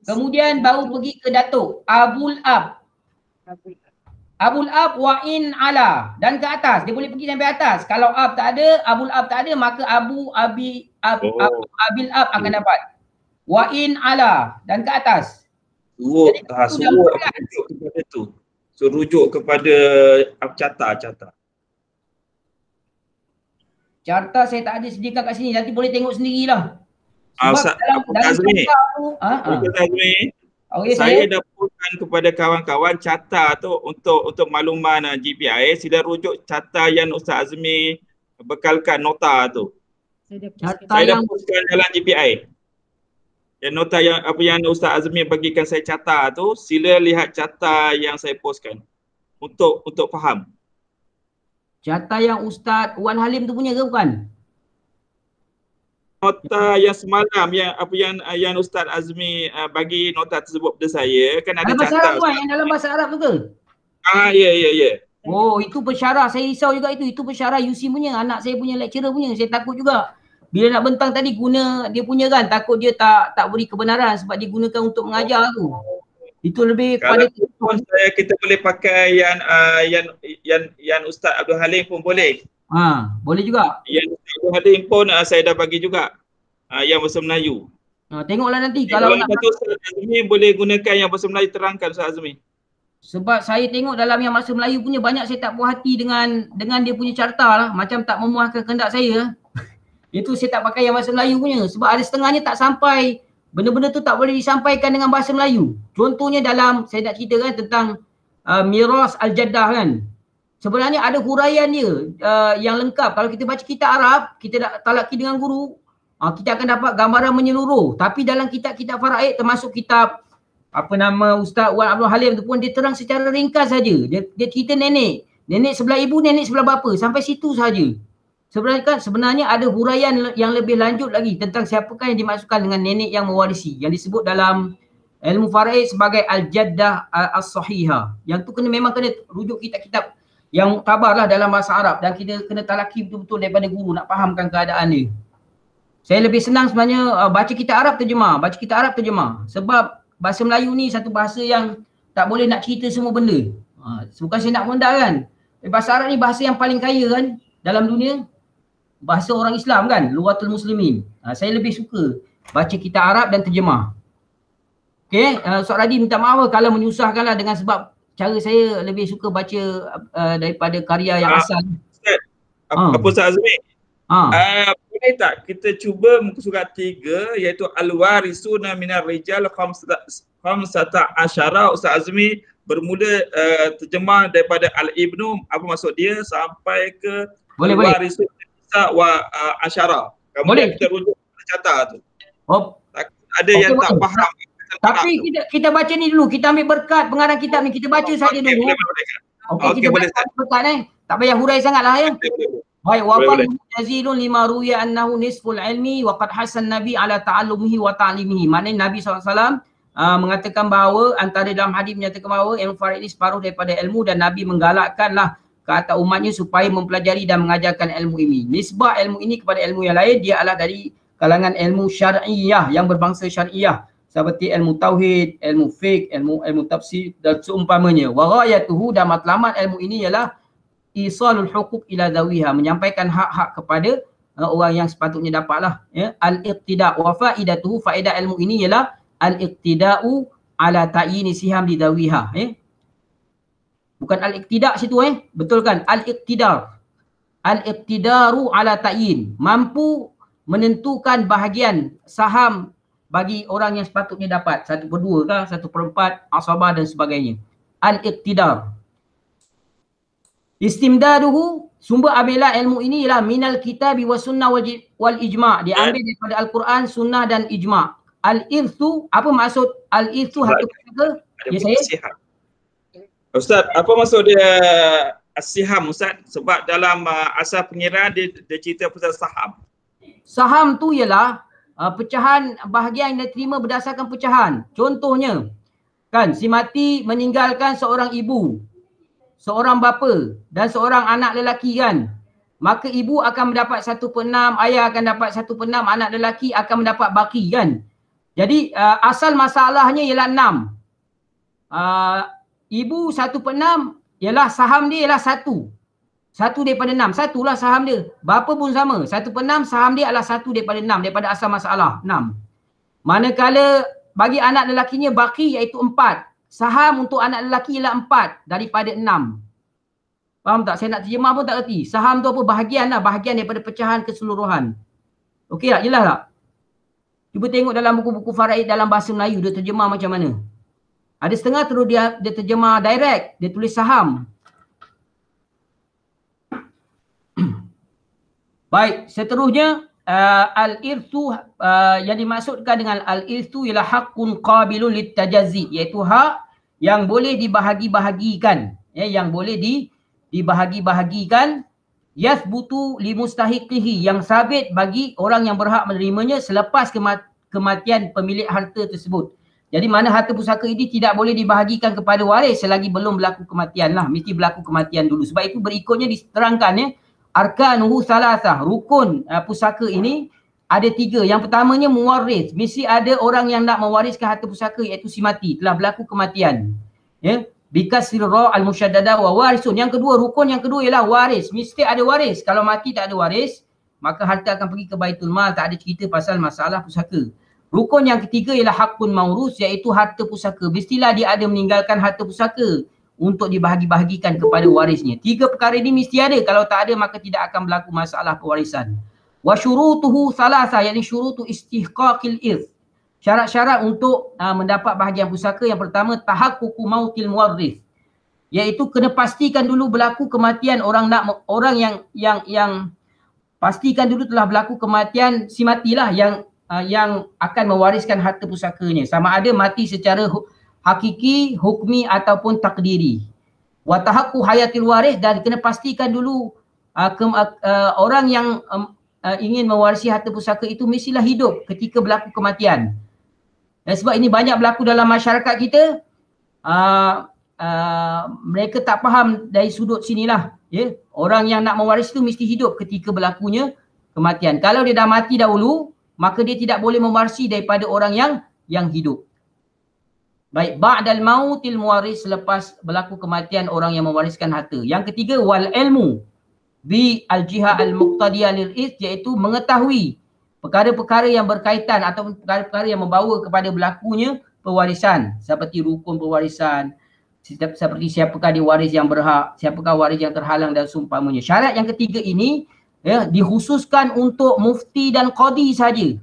A: Kemudian baru pergi ke datuk, abul ab. Abul ab wa in ala dan ke atas, dia boleh pergi sampai atas. Kalau ab tak ada, abul ab tak ada, maka abil ab akan dapat. Wa in ala dan ke atas.
B: Suruh rujuk kepada tu. Suruh rujuk kepada carta.
A: Carta saya tak ada sediakan kat sini, nanti boleh tengok sendirilah.
B: Ustaz,
A: dalam carta tu,
B: saya dah postkan kepada kawan-kawan carta tu untuk makluman GPI, sila rujuk carta yang Ustaz Azmi bekalkan nota tu. Saya dah postkan dalam GPI. Yang nota yang Ustaz Azmi bagikan saya carta tu, sila lihat carta yang saya postkan untuk faham.
A: Carta yang Ustaz Wan Halim tu punya ke bukan?
B: Nota yang semalam yang Ustaz Azmi bagi nota tersebut kepada saya kan ada
A: dalam bahasa
B: carta.
A: Arab kan? Yang dalam bahasa Arab tu ke?
B: Ya.
A: Oh, itu pensyarah. Saya risau juga itu. Itu pensyarah UC punya. Anak saya punya lecturer punya. Saya takut juga. Bila nak bentang tadi guna dia punya kan. Takut dia tak beri kebenaran sebab dia gunakan untuk mengajar tu. Itu lebih
B: kalau
A: kepada
B: kita boleh pakai yang Ustaz Abdul Halim pun boleh.
A: Boleh juga.
B: Yang Ustaz Abdul Halim pun saya dah bagi juga. Yang bahasa Melayu.
A: Tengoklah nanti
B: Kalau
A: kalau nak
B: betul Ustaz Azmi boleh gunakan yang bahasa Melayu, terangkan Ustaz Azmi.
A: sebab saya tengok dalam yang bahasa Melayu punya banyak saya tak puas hati dengan dia punya carta lah. Macam tak memuaskan kehendak saya. Itu saya tak pakai yang bahasa Melayu punya. Sebab ada setengahnya tak sampai. Benda-benda tu tak boleh disampaikan dengan bahasa Melayu. Contohnya dalam, saya nak cerita kan tentang Miras Al-Jaddah kan. Sebenarnya ada huraian dia yang lengkap. Kalau kita baca kitab Arab, kita dah talaki dengan guru, kita akan dapat gambaran menyeluruh. Tapi dalam kitab-kitab faraid termasuk kitab Ustaz Wan Abdul Halim tu pun dia terang secara ringkas saja. Dia cerita nenek sebelah ibu, nenek sebelah bapa, sampai situ saja. Sebenarnya ada huraian yang lebih lanjut lagi tentang siapakah yang dimaksudkan dengan nenek yang mewarisi, yang disebut dalam ilmu faraid sebagai al-jaddah as-sahihah. Yang tu memang kena rujuk kitab-kitab yang muktabarlah dalam bahasa Arab dan kita kena talaki betul-betul daripada guru nak fahamkan keadaan dia. Saya lebih senang sebenarnya baca kitab Arab terjemah. Sebab bahasa Melayu ni satu bahasa yang tak boleh nak cerita semua benda. Bukan saya nak mendak kan. Bahasa Arab ni bahasa yang paling kaya kan dalam dunia. Bahasa orang Islam kan, Lughatul Muslimin. Saya lebih suka baca kitab Arab dan terjemah. Okey, Ustaz Radi minta maaf kalau menyusahkanlah dengan sebab cara saya lebih suka baca daripada karya yang asal. Ustaz,
B: apa Ustaz Azmi? Boleh tak kita cuba muka surat 3 iaitu Al-Warisuna minar rijal khamsata asyara. Ustaz Azmi bermula terjemah daripada Al-Ibnu, apa maksud dia sampai ke Al-Warisuna wa asyara. Kemudian kita rujuk carta tu. Ada yang tak faham.
A: Tapi kita baca ni dulu, kita ambil berkat pengarang kitab ni, kita baca saja dulu. Okey, kita boleh berkat tak payah hurai sangatlah ya. Baik, wa qad yazilun lima ruya annahu nisful ilmi wa qad hasan nabi ala ta'allumihi wa ta'limihi. Maknanya Nabi SAW mengatakan bahawa antara dalam hadis menyatakan bahawa ilmu faraid ini separuh daripada ilmu dan Nabi menggalakkanlah ke atas umatnya supaya mempelajari dan mengajarkan ilmu ini. Nisbah ilmu ini kepada ilmu yang lain dia adalah dari kalangan ilmu syar'iyah yang berbangsa syar'iyah seperti ilmu tauhid, ilmu fiqh, ilmu tafsir dan seumpamanya. Wa ghayatuhu dan matlamat ilmu ini ialah isalul huquq ila zawiha, menyampaikan hak-hak kepada orang yang sepatutnya dapatlah, ya. Al-iqtida' wa faidatuhu, faedah ilmu ini ialah al-iqtida'u ala ta'yini siham li zawiha, ya. Bukan al-iqtida' situ, betul kan? Al-iqtidar. Al-iqtidaru ala ta'yin, mampu menentukan bahagian saham bagi orang yang sepatutnya dapat, 1/2 kah, 1/4, asabah dan sebagainya. Al-iqtidar. Istimdaduhu, sumber ambilan ilmu ini ialah minal kitabi wa sunnah wal ijma', diambil daripada Al-Quran, sunnah dan ijma'. Al-irthu, apa maksud al-irthu harta pusaka? Ya saya.
B: Ustaz, apa maksud dia as-siham Ustaz? Sebab dalam asal pengiraan dia cerita pasal saham.
A: Saham tu ialah pecahan bahagian yang diterima berdasarkan pecahan. Contohnya, kan si mati meninggalkan seorang ibu, seorang bapa dan seorang anak lelaki kan. Maka ibu akan mendapat 1/6, ayah akan dapat 1/6, anak lelaki akan mendapat baki kan. Jadi asal masalahnya ialah 6. Ibu 1/6 ialah saham dia ialah 1. 1 daripada 6, satulah saham dia. Bapa pun sama, 1/6 saham dia adalah 1 daripada 6, daripada asal masalah 6. Manakala bagi anak lelakinya baki iaitu 4. Saham untuk anak lelaki ialah 4 daripada 6. Faham tak? Saya nak terjemah pun tak erti. Saham tu apa? Bahagian lah. Bahagian daripada pecahan keseluruhan. Okey tak? Jelas tak? Cuba tengok dalam buku-buku faraid dalam bahasa Melayu. Dia terjemah macam mana. Ada setengah terus dia terjemah direct. Dia tulis saham. Baik, seterusnya al-irthu yang dimaksudkan dengan al-irthu ialah haqqun qabilun litajazzi, iaitu hak yang boleh dibahagi-bahagikan, ya, yang boleh dibahagi-bahagikan, yathbutu limustahiqihi, yang sabit bagi orang yang berhak menerimanya selepas kematian pemilik harta tersebut. Jadi mana harta pusaka ini tidak boleh dibahagikan kepada waris selagi belum berlaku kematian lah, mesti berlaku kematian dulu. Sebab itu berikutnya diterangkan, ya, arkanuhu salasah, rukun pusaka ini ada 3. Yang pertamanya mewaris, mesti ada orang yang nak mewariskan harta pusaka iaitu si mati, telah berlaku kematian, ya. Bikasri ra al-musyaddada wa warisun. Yang kedua, rukun yang kedua ialah waris, mesti ada waris. Kalau mati tak ada waris, maka harta akan pergi ke Baitul Mal, tak ada cerita pasal masalah pusaka. Rukun yang ketiga ialah hakun maurus, iaitu harta pusaka, mestilah dia ada meninggalkan harta pusaka untuk dibahagi-bahagikan kepada warisnya. 3 perkara ini mesti ada. Kalau tak ada maka tidak akan berlaku masalah pewarisan. Wa syurutuhu salasah, yakni syurutu istihqaqil irth. Syarat-syarat untuk mendapat bahagian pusaka, yang pertama tahaqququ mautil muwarrith, iaitu kena pastikan dulu berlaku kematian orang yang pastikan dulu telah berlaku kematian si matilah yang akan mewariskan harta pusakanya, sama ada mati secara hakiki, hukmi ataupun takdiri. Wa tahaqqu hayatil waris, dan kena pastikan dulu orang yang ingin mewarisi harta pusaka itu mestilah hidup ketika berlaku kematian. Dan sebab ini banyak berlaku dalam masyarakat kita, mereka tak faham dari sudut sinilah, ya. Orang yang nak mewarisi itu mesti hidup ketika berlakunya kematian. Kalau dia dah mati dahulu, maka dia tidak boleh mewarisi daripada orang yang hidup. Baik, ba'dal mautil muwaris, selepas berlaku kematian orang yang mewariskan harta. Yang ketiga, wal ilmu bi al-jiha al-muqtadiyah lil irth, iaitu mengetahui perkara-perkara yang berkaitan atau perkara-perkara yang membawa kepada berlakunya pewarisan, seperti rukun pewarisan, seperti siapakah dia waris yang berhak, siapakah waris yang terhalang dan seumpamanya. Syarat yang ketiga ini, ya, dikhususkan untuk mufti dan qadi saja,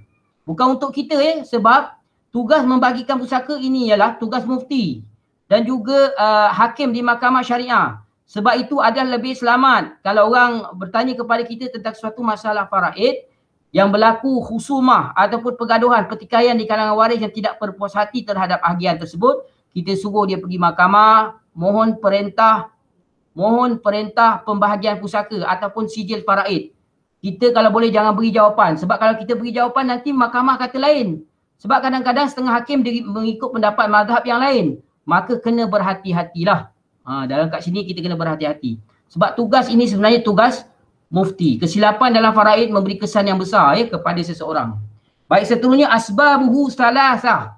A: bukan untuk kita, ya. Sebab tugas membagikan pusaka ini ialah tugas mufti dan juga hakim di mahkamah syariah. Sebab itu adalah lebih selamat kalau orang bertanya kepada kita tentang suatu masalah faraid yang berlaku khusumah ataupun pergaduhan, pertikaian di kalangan waris yang tidak berpuas hati terhadap bahagian tersebut, kita suruh dia pergi mahkamah, mohon perintah pembahagian pusaka ataupun sijil faraid. Kita kalau boleh jangan beri jawapan, sebab kalau kita beri jawapan nanti mahkamah kata lain. Sebab kadang-kadang setengah hakim dia mengikut pendapat mazhab yang lain, maka kena berhati-hatilah. Dalam kat sini kita kena berhati-hati. Sebab tugas ini sebenarnya tugas mufti. Kesilapan dalam faraid memberi kesan yang besar kepada seseorang. Baik, seterusnya asbabuhu salasah.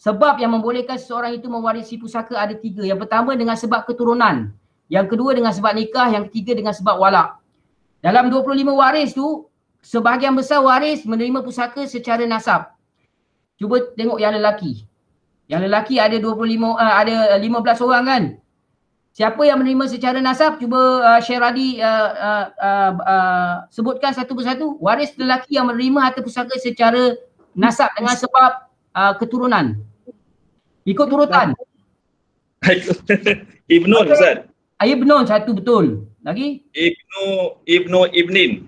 A: Sebab yang membolehkan seseorang itu mewarisi pusaka ada 3. Yang pertama dengan sebab keturunan. Yang kedua dengan sebab nikah. Yang ketiga dengan sebab walak. Dalam 25 waris tu, sebahagian besar waris menerima pusaka secara nasab. Cuba tengok yang lelaki. Yang lelaki ada 15 orang kan. Siapa yang menerima secara nasab? Cuba Syaradi sebutkan satu persatu. Waris lelaki yang menerima harta pusaka secara nasab dengan sebab keturunan. Ikut turutan.
B: Ibnun Ustaz.
A: Ibnun satu betul. Lagi?
B: Ibnin.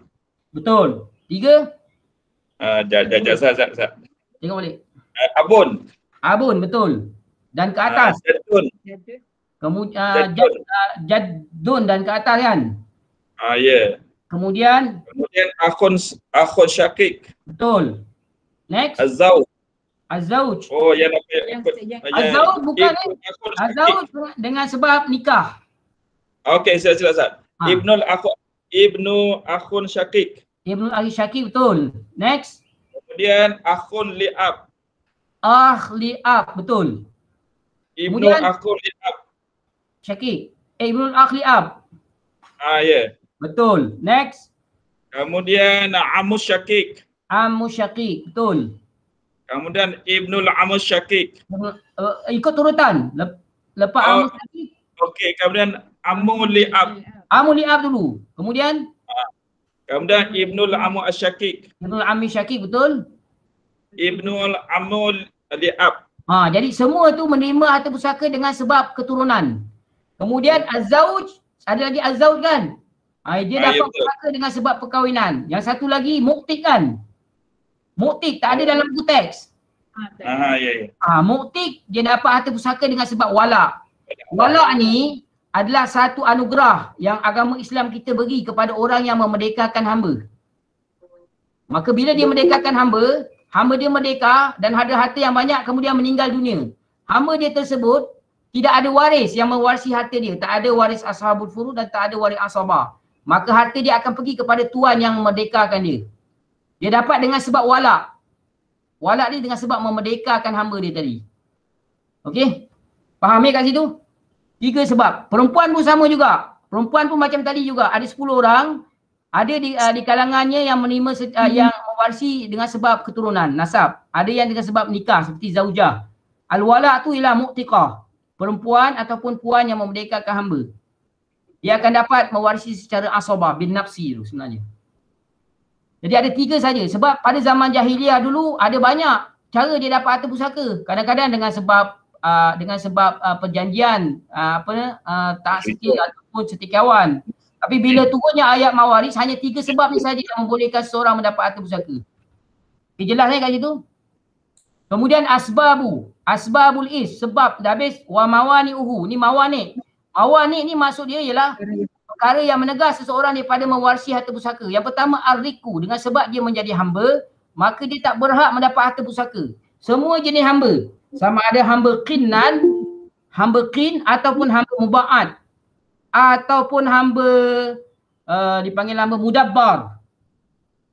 A: Betul. 3?
B: Ustaz.
A: Tengok balik.
B: Abun
A: Betul. Dan ke atas. Kemudian Jaddun dan ke atas kan?
B: Ya.
A: Kemudian
B: akhun syakik.
A: betul. Next. Azauj.
B: Oh,
A: Azauj bukan Azauj dengan sebab nikah.
B: Okey, silakan. Ibnu akhun syakik.
A: Ibnu akhi syakik betul. Next.
B: Kemudian akhun li'ab.
A: Li'ab betul.
B: Ibnu akhun li'ab.
A: Syakik. Ibnu li'ab.
B: Ya.
A: Betul. Next.
B: Kemudian amus syakik.
A: Amu syakik betul.
B: Kemudian Ibnul Amus Syakik.
A: Ikut turutan. Lepas Amu Syakik.
B: Okey, kemudian Amu Li'ab.
A: Amu Li'ab dulu. Kemudian
B: Ibnul Amu Syakik.
A: Ibnul Ami Syakik betul.
B: Ibnul Amu Li'ab.
A: Jadi semua tu menerima harta pusaka dengan sebab keturunan. Kemudian Az-Zawj, ada lagi Az-Zawj kan? Dia dapat pusaka dengan sebab perkahwinan. Yang satu lagi Muqtik kan? Muqtik tak ada dalam buku teks.
B: Ya.
A: Muqtik dia dapat harta pusaka dengan sebab walak. Walak ni adalah satu anugerah yang agama Islam kita beri kepada orang yang memerdekakan hamba. Maka bila dia merdekakan hamba dia merdeka dan ada harta yang banyak kemudian meninggal dunia. Hamba dia tersebut tidak ada waris yang mewarisi harta dia. Tak ada waris ashabul furud dan tak ada waris asabah. Maka harta dia akan pergi kepada tuan yang memerdekakan dia. Dia dapat dengan sebab walak. Walak ni dengan sebab memerdekakan hamba dia tadi. Okey? Faham kat situ? 3 sebab. Perempuan pun sama juga. Perempuan pun macam tadi juga. Ada 10 orang. Ada di kalangannya yang menerima yang mewarisi dengan sebab keturunan, nasab. Ada yang dengan sebab nikah seperti zaujah. Al-walak tu ialah muqtiqah. Perempuan ataupun puan yang memerdekakan hamba. Dia akan dapat mewarisi secara asabah bin nafsi tu sebenarnya. Jadi ada 3 saja. Sebab pada zaman jahiliah dulu ada banyak cara dia dapat harta pusaka. Kadang-kadang dengan sebab perjanjian tak setia ataupun setiakawan. Tapi bila turunnya ayat mawaris hanya 3 sebab ni saja yang membolehkan seseorang mendapat harta pusaka. Okay, jelas kat situ? Kemudian asbabul is, sebab dah habis. Wa mawani'uhu, ni mawani'. Mawani' ni maksud dia ialah perkara yang menegah seseorang daripada mewarisi harta pusaka. Yang pertama ar-riku, dengan sebab dia menjadi hamba, maka dia tak berhak mendapat harta pusaka. Semua jenis hamba, sama ada hamba qinan, hamba qin ataupun hamba muba'ad, ataupun hamba dipanggil hamba mudabbar.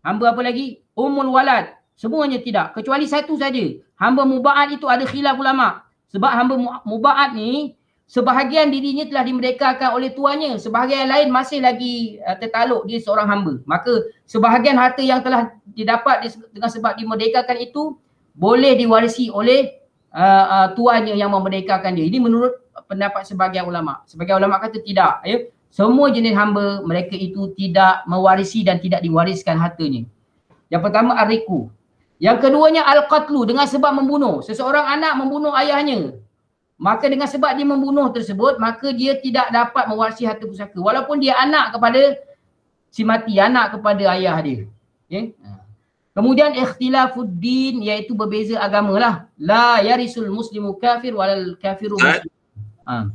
A: Hamba apa lagi? Ummul walad. Semuanya tidak, kecuali satu saja. Hamba muba'ad itu ada khilaf ulama. Sebab hamba muba'ad ni sebahagian dirinya telah dimerdekakan oleh tuannya, sebahagian lain masih lagi tertaluk dia seorang hamba. Maka sebahagian harta yang telah didapat dengan sebab dimerdekakan itu boleh diwarisi oleh tuannya yang memerdekakan dia. Ini menurut pendapat sebahagian ulama. Sebahagian ulama kata tidak. Semua jenis hamba mereka itu tidak mewarisi dan tidak diwariskan hartanya. Yang pertama ar-riku. Yang keduanya al-qatlu, dengan sebab membunuh. Seseorang anak membunuh ayahnya. Maka dengan sebab dia membunuh tersebut, maka dia tidak dapat mewarisi harta pusaka. Walaupun dia anak kepada si mati, anak kepada ayah dia. Okay? Kemudian ikhtilafuddin, iaitu berbeza agama lah. La yarisul muslimu kafir walal kafiru muslim.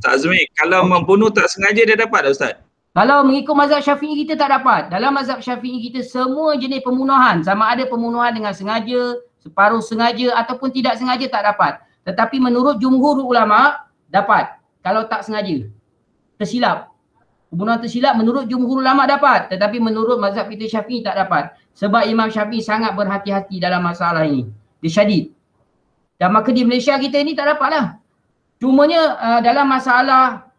B: Ustaz Azmi, kalau membunuh tak sengaja dia dapat tak Ustaz?
A: Kalau mengikut mazhab Syafi'i kita tak dapat. Dalam mazhab Syafi'i kita semua jenis pembunuhan, sama ada pembunuhan dengan sengaja, separuh sengaja ataupun tidak sengaja tak dapat. Tetapi menurut jumhur ulama dapat kalau tak sengaja. Tersilap. Pembunuhan tersilap menurut jumhur ulama dapat, tetapi menurut mazhab kita Syafi'i tak dapat. Sebab Imam Syafi'i sangat berhati-hati dalam masalah ini. Dia syadid. Dan maka di Malaysia kita ni tak dapat lah. Cumanya dalam masalah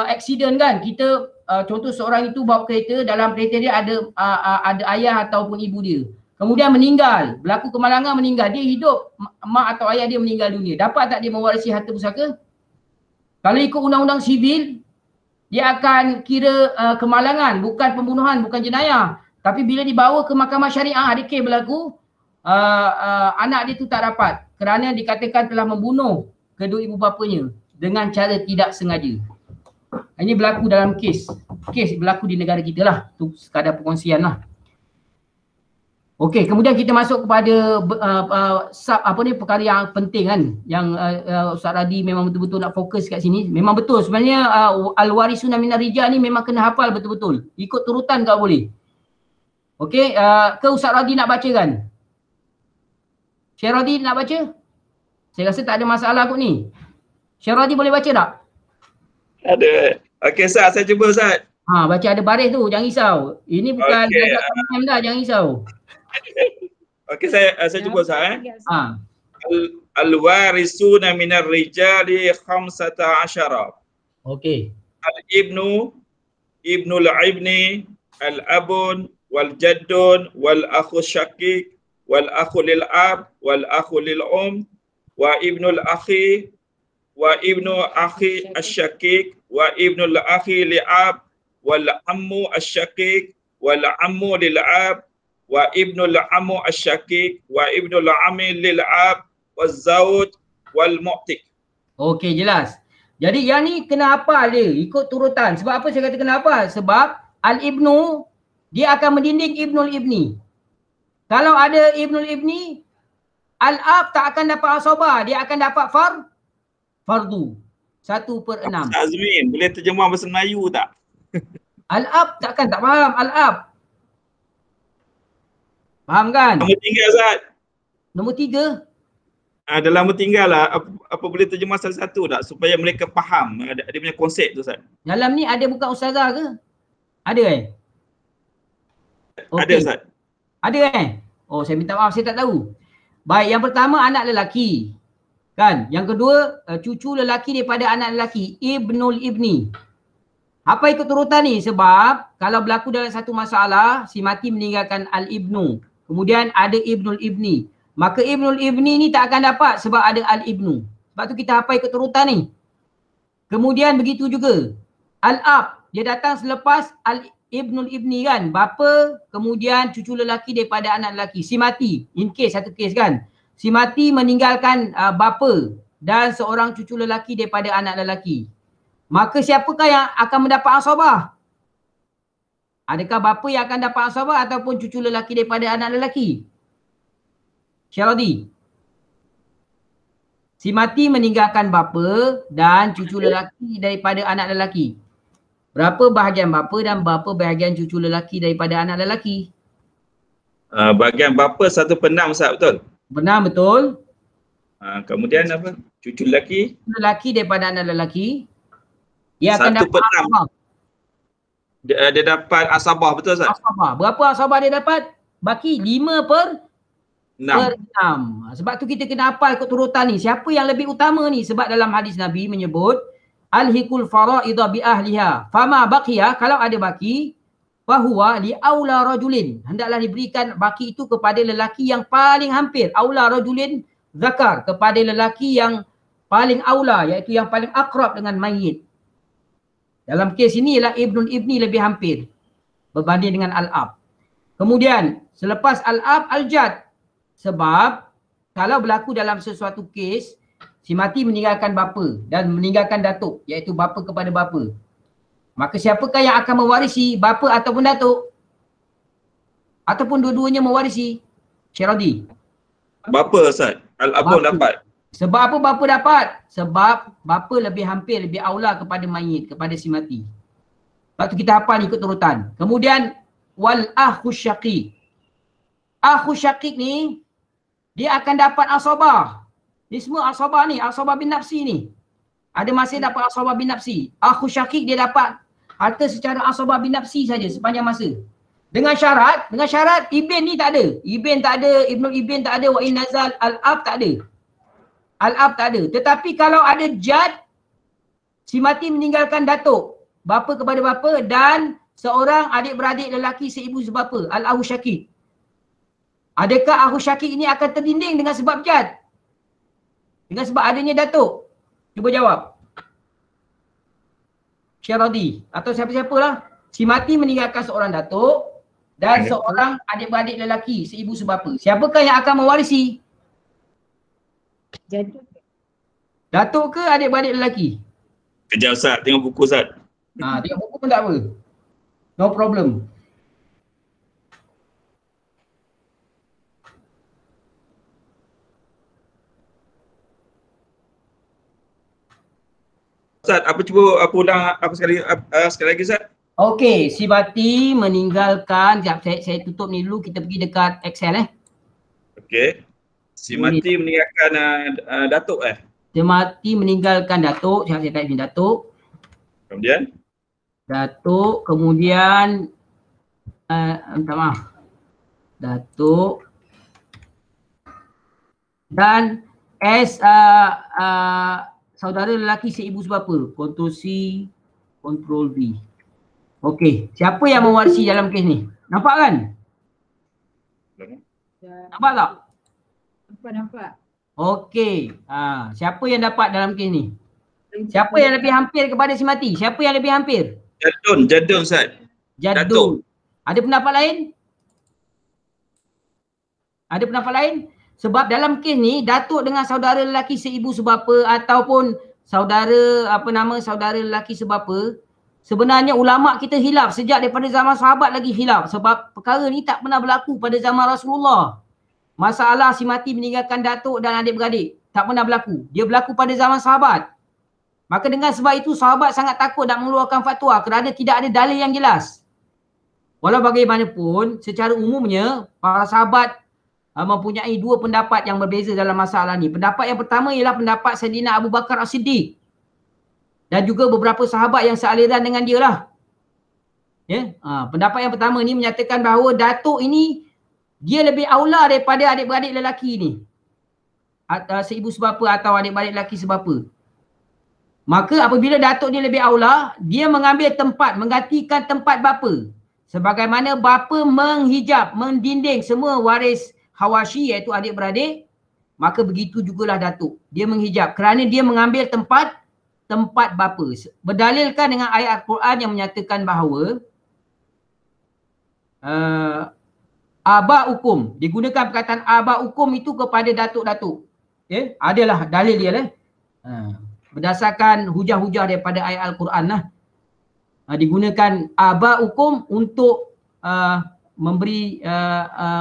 A: accident kan, kita contoh seorang itu bawa kereta, dalam kereta dia ada ayah ataupun ibu dia. Kemudian meninggal, berlaku kemalangan meninggal. Dia hidup, mak atau ayah dia meninggal dunia. Dapat tak dia mewarisi harta pusaka? Kalau ikut undang-undang sivil, dia akan kira kemalangan, bukan pembunuhan, bukan jenayah. Tapi bila dibawa ke mahkamah syariah, ada kes berlaku, anak dia tu tak dapat kerana dikatakan telah membunuh kedua ibu bapanya dengan cara tidak sengaja. Ini berlaku dalam kes berlaku di negara kita lah. Tu sekadar perkongsian lah. Okey, kemudian kita masuk kepada perkara yang penting kan, yang Ustaz Radi memang betul-betul nak fokus kat sini. Memang betul sebenarnya al-warisuna minar rijal ni memang kena hafal betul-betul. Ikut turutan kau boleh. Okey, ke Ustaz Radi nak baca kan? Syekh Radi nak baca? Saya rasa tak ada masalah kot ni. Syekh Radi boleh baca tak?
B: Ada. Okey Ustaz, saya cuba Ustaz.
A: Baca ada baris tu, jangan risau. Ini bukan dah, jangan risau.
B: Okey, saya cuba Ustaz Al-warisuna minar rijali 15.
A: Okey.
B: Al-ibnu, ibnul ibni, al-abun, wal jaddun, wal akhu syakik, wal akhu lil ab, wal akhu lil wa ibnul akhi, wa ibnu akhi asyakik, wa ibnul akhi li ab, wal ammu asyakik, wal ammu lil ab, wa ibnul ammu asyakik, wa ibnul ammi lil ab, waz zawj wal mu'tik.
A: Okey, jelas. Jadi yang ni kena hafal dia, ikut turutan. Sebab apa saya kata kena hafal? Sebab al-ibnu dia akan mendinding ibnul ibni. Kalau ada ibnul ibni, al-ab tak akan dapat asabah, dia akan dapat fardu. 1/6.
B: Azmin, boleh terjemah bahasa Melayu tak?
A: Al-ab takkan tak faham, al-ab. Faham kan?
B: Nombor 3 Ustaz.
A: Nombor 3.
B: Dalam tinggal lah, apa boleh terjemah satu-satu tak supaya mereka faham dia punya konsep tu Ustaz?
A: Dalam ni ada bukan ustazah ke? Ada Okay.
B: Ada Ustaz.
A: Ada Oh, saya minta maaf, saya tak tahu. Baik, yang pertama anak lelaki. Kan? Yang kedua, cucu lelaki daripada anak lelaki, ibnul ibni. Apa ikut turutan ni? Sebab kalau berlaku dalam satu masalah, si mati meninggalkan al-ibnu. Kemudian ada ibnul ibni. Maka ibnul ibni ni tak akan dapat sebab ada al-ibnu. Sebab tu kita hafal ikut turutan ni. Kemudian begitu juga. Al-ab, dia datang selepas al-ibnul ibni kan. Bapa, kemudian cucu lelaki daripada anak lelaki. Si mati, in case, satu case kan. Si mati meninggalkan bapa dan seorang cucu lelaki daripada anak lelaki. Maka siapakah yang akan mendapat asabah? Adakah bapa yang akan dapat asabah ataupun cucu lelaki daripada anak lelaki? Syaradi. Si mati meninggalkan bapa dan cucu lelaki daripada anak lelaki. Berapa bahagian bapa dan berapa bahagian cucu lelaki daripada anak lelaki?
B: Bahagian bapa 1/6 Ustaz, betul?
A: Benar, betul.
B: Kemudian apa? Cucu lelaki?
A: Cucu lelaki daripada anak lelaki. Dia akan
B: 1/6.
A: dapat asabah.
B: Dia dapat asabah, betul Ustaz?
A: Asabah. Berapa asabah dia dapat? Baki 5/6. Sebab tu kita kena hafal ikut turutan ni. Siapa yang lebih utama ni? Sebab dalam hadis Nabi menyebut alhiqul faraidha bi ahliha. Fama baqiya, kalau ada baki, fahuwa li aula rajulin. Hendaklah diberikan baki itu kepada lelaki yang paling hampir. Aula rajulin zakar, kepada lelaki yang paling aula, iaitu yang paling akrab dengan mayit. Dalam kes ini ialah ibnul ibni lebih hampir berbanding dengan al-ab. Kemudian selepas al-ab, al-jad. Sebab kalau berlaku dalam sesuatu kes, si mati meninggalkan bapa dan meninggalkan datuk, iaitu bapa kepada bapa. Maka siapakah yang akan mewarisi, bapa ataupun datuk? Ataupun dua-duanya mewarisi? Syaradi.
B: Bapa Ustaz. Al-abun dapat.
A: Sebab apa bapa dapat? Sebab bapa lebih hampir, lebih aula kepada mayit, kepada si mati. Sebab tu kita hafal ikut turutan. Kemudian wal akhu syaqiq. Akhu syaqiq ni dia akan dapat asabah. Ni semua asabah ni, asabah bin nafsi ni. Ada masih dapat asabah bin nafsi. Akhu syaqiq dia dapat harta secara asabah bin nafsi saja sepanjang masa. Dengan syarat ibn ni tak ada. Ibn tak ada, Ibnu Ibn tak ada, wa in nazal al-ab tak ada. Al-ab tak ada. Tetapi kalau ada jad, si mati meninggalkan datuk, bapa kepada bapa dan seorang adik-beradik lelaki seibu sebapa, al-ahu syakik. Adakah ahu syakik ini akan terdinding dengan sebab jad? Dengan sebab adanya datuk? Cuba jawab. Syaradi atau siapa-siapalah. Si mati meninggalkan seorang datuk dan seorang adik-beradik lelaki seibu sebapa. Siapakah yang akan mewarisi? Datuk ke adik-beradik lelaki?
B: Kejap Ustaz, tengok buku Ustaz.
A: Tengok buku pun tak apa. No problem.
B: Ustaz, apa ulang sekali lagi Ustaz?
A: Okey, si mati meninggalkan, sekejap saya tutup ni dulu, kita pergi dekat Excel
B: Okey. Si mati meninggalkan datuk
A: Si mati meninggalkan datuk, saya type ni datuk.
B: Kemudian?
A: Datuk, kemudian minta maaf. Datuk dan saudara lelaki seibu sebapa. Ctrl C, Ctrl V. Okey, siapa yang mewarisi dalam kes ni? Nampak kan? Nampak tak?
C: Nampak.
A: Okey, siapa yang dapat dalam kes ni? Siapa yang lebih hampir kepada si mati? Siapa yang lebih hampir?
B: Jadun Ustaz.
A: Jadun. Ada pendapat lain? Ada pendapat lain? Sebab dalam kes ni, datuk dengan saudara lelaki seibu sebapa ataupun saudara lelaki sebapa, sebenarnya ulama' kita hilaf sejak daripada zaman sahabat lagi hilaf. Sebab perkara ni tak pernah berlaku pada zaman Rasulullah. Masalah si mati meninggalkan datuk dan adik-beradik. Tak pernah berlaku. Dia berlaku pada zaman sahabat. Maka dengan sebab itu sahabat sangat takut nak mengeluarkan fatwa kerana tidak ada dalil yang jelas. Walau bagaimanapun, secara umumnya para sahabat mempunyai dua pendapat yang berbeza dalam masalah ni. Pendapat yang pertama ialah pendapat Saidina Abu Bakar As-Siddiq. Dan juga beberapa sahabat yang sealiran dengan dia lah. Pendapat yang pertama ni menyatakan bahawa datuk ini dia lebih aula daripada adik-beradik lelaki ni. Seibu sebapa atau adik-beradik lelaki sebapa. Maka apabila datuk ni lebih aula, dia mengambil tempat, menggantikan tempat bapa. Sebagaimana bapa menghijab, mendinding semua waris Hawashi iaitu adik-beradik, maka begitu jugalah datuk. Dia menghijab kerana dia mengambil tempat bapa. Berdalilkan dengan ayat Al-Quran yang menyatakan bahawa aba ukum, digunakan perkataan aba ukum itu kepada datuk-datuk. Adalah dalil dia lah. Berdasarkan hujah-hujah daripada ayat Al-Quran lah. Digunakan aba ukum untuk memberi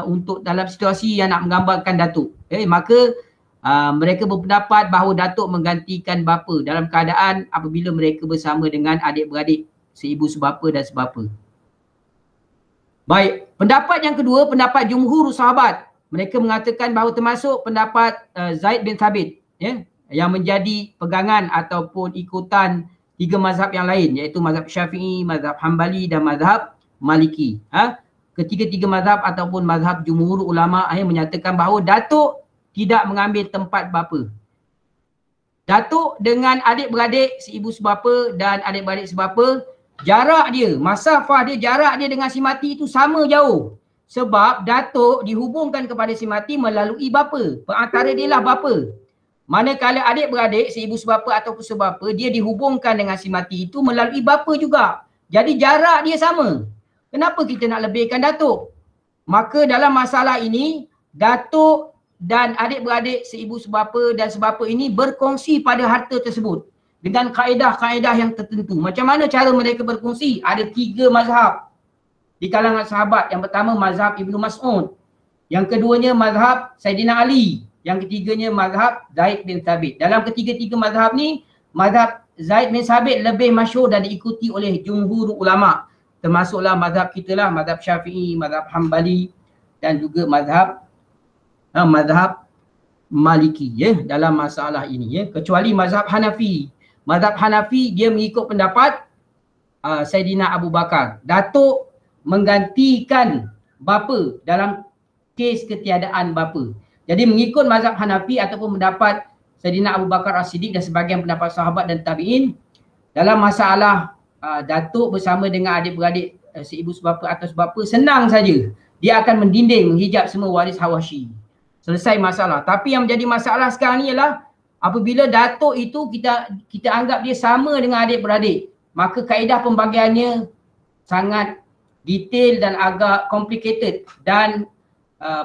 A: untuk dalam situasi yang nak menggambarkan datuk. Maka mereka berpendapat bahawa datuk menggantikan bapa dalam keadaan apabila mereka bersama dengan adik-beradik seibu sebapa dan sebapa. Baik, pendapat yang kedua, pendapat jumhur sahabat. Mereka mengatakan bahawa termasuk pendapat Zaid bin Thabit yang menjadi pegangan ataupun ikutan tiga mazhab yang lain, iaitu mazhab Syafi'i, mazhab Hambali dan mazhab Maliki. Ketiga-tiga mazhab ataupun mazhab jumhur ulama yang menyatakan bahawa datuk tidak mengambil tempat bapa. Datuk dengan adik-beradik seibu sebapa dan adik-beradik sebapa, jarak dia, masafah dia, jarak dia dengan si mati itu sama jauh. Sebab datuk dihubungkan kepada si mati melalui bapa. Perantara dia lah bapa. Manakala adik-beradik seibu sebapa ataupun sebapa, dia dihubungkan dengan si mati itu melalui bapa juga. Jadi jarak dia sama. Kenapa kita nak lebihkan datuk? Maka dalam masalah ini, datuk dan adik-beradik seibu sebapa dan sebapa ini berkongsi pada harta tersebut dengan kaedah-kaedah yang tertentu. Macam mana cara mereka berkongsi? Ada tiga mazhab di kalangan sahabat. Yang pertama mazhab Ibnu Mas'ud. Yang keduanya mazhab Saidina Ali. Yang ketiganya mazhab Zaid bin Thabit. Dalam ketiga-tiga mazhab ni, mazhab Zaid bin Thabit lebih masyhur dan diikuti oleh jumhur ulama. Termasuklah mazhab kita lah, mazhab Syafi'i, mazhab Hambali dan juga mazhab Maliki dalam masalah ini. Kecuali mazhab Hanafi. Mazhab Hanafi dia mengikut pendapat Saidina Abu Bakar. Datuk menggantikan bapa dalam kes ketiadaan bapa. Jadi mengikut mazhab Hanafi ataupun mendapat Saidina Abu Bakar As-Siddiq dan sebahagian pendapat sahabat dan tabi'in, dalam masalah datuk bersama dengan adik-beradik seibu sebapa atau sebapa, senang saja. Dia akan mendinding, menghijab semua waris Hawashi. Selesai masalah. Tapi yang menjadi masalah sekarang ni ialah apabila datuk itu kita anggap dia sama dengan adik-beradik, maka kaedah pembagiannya sangat detail dan agak complicated, dan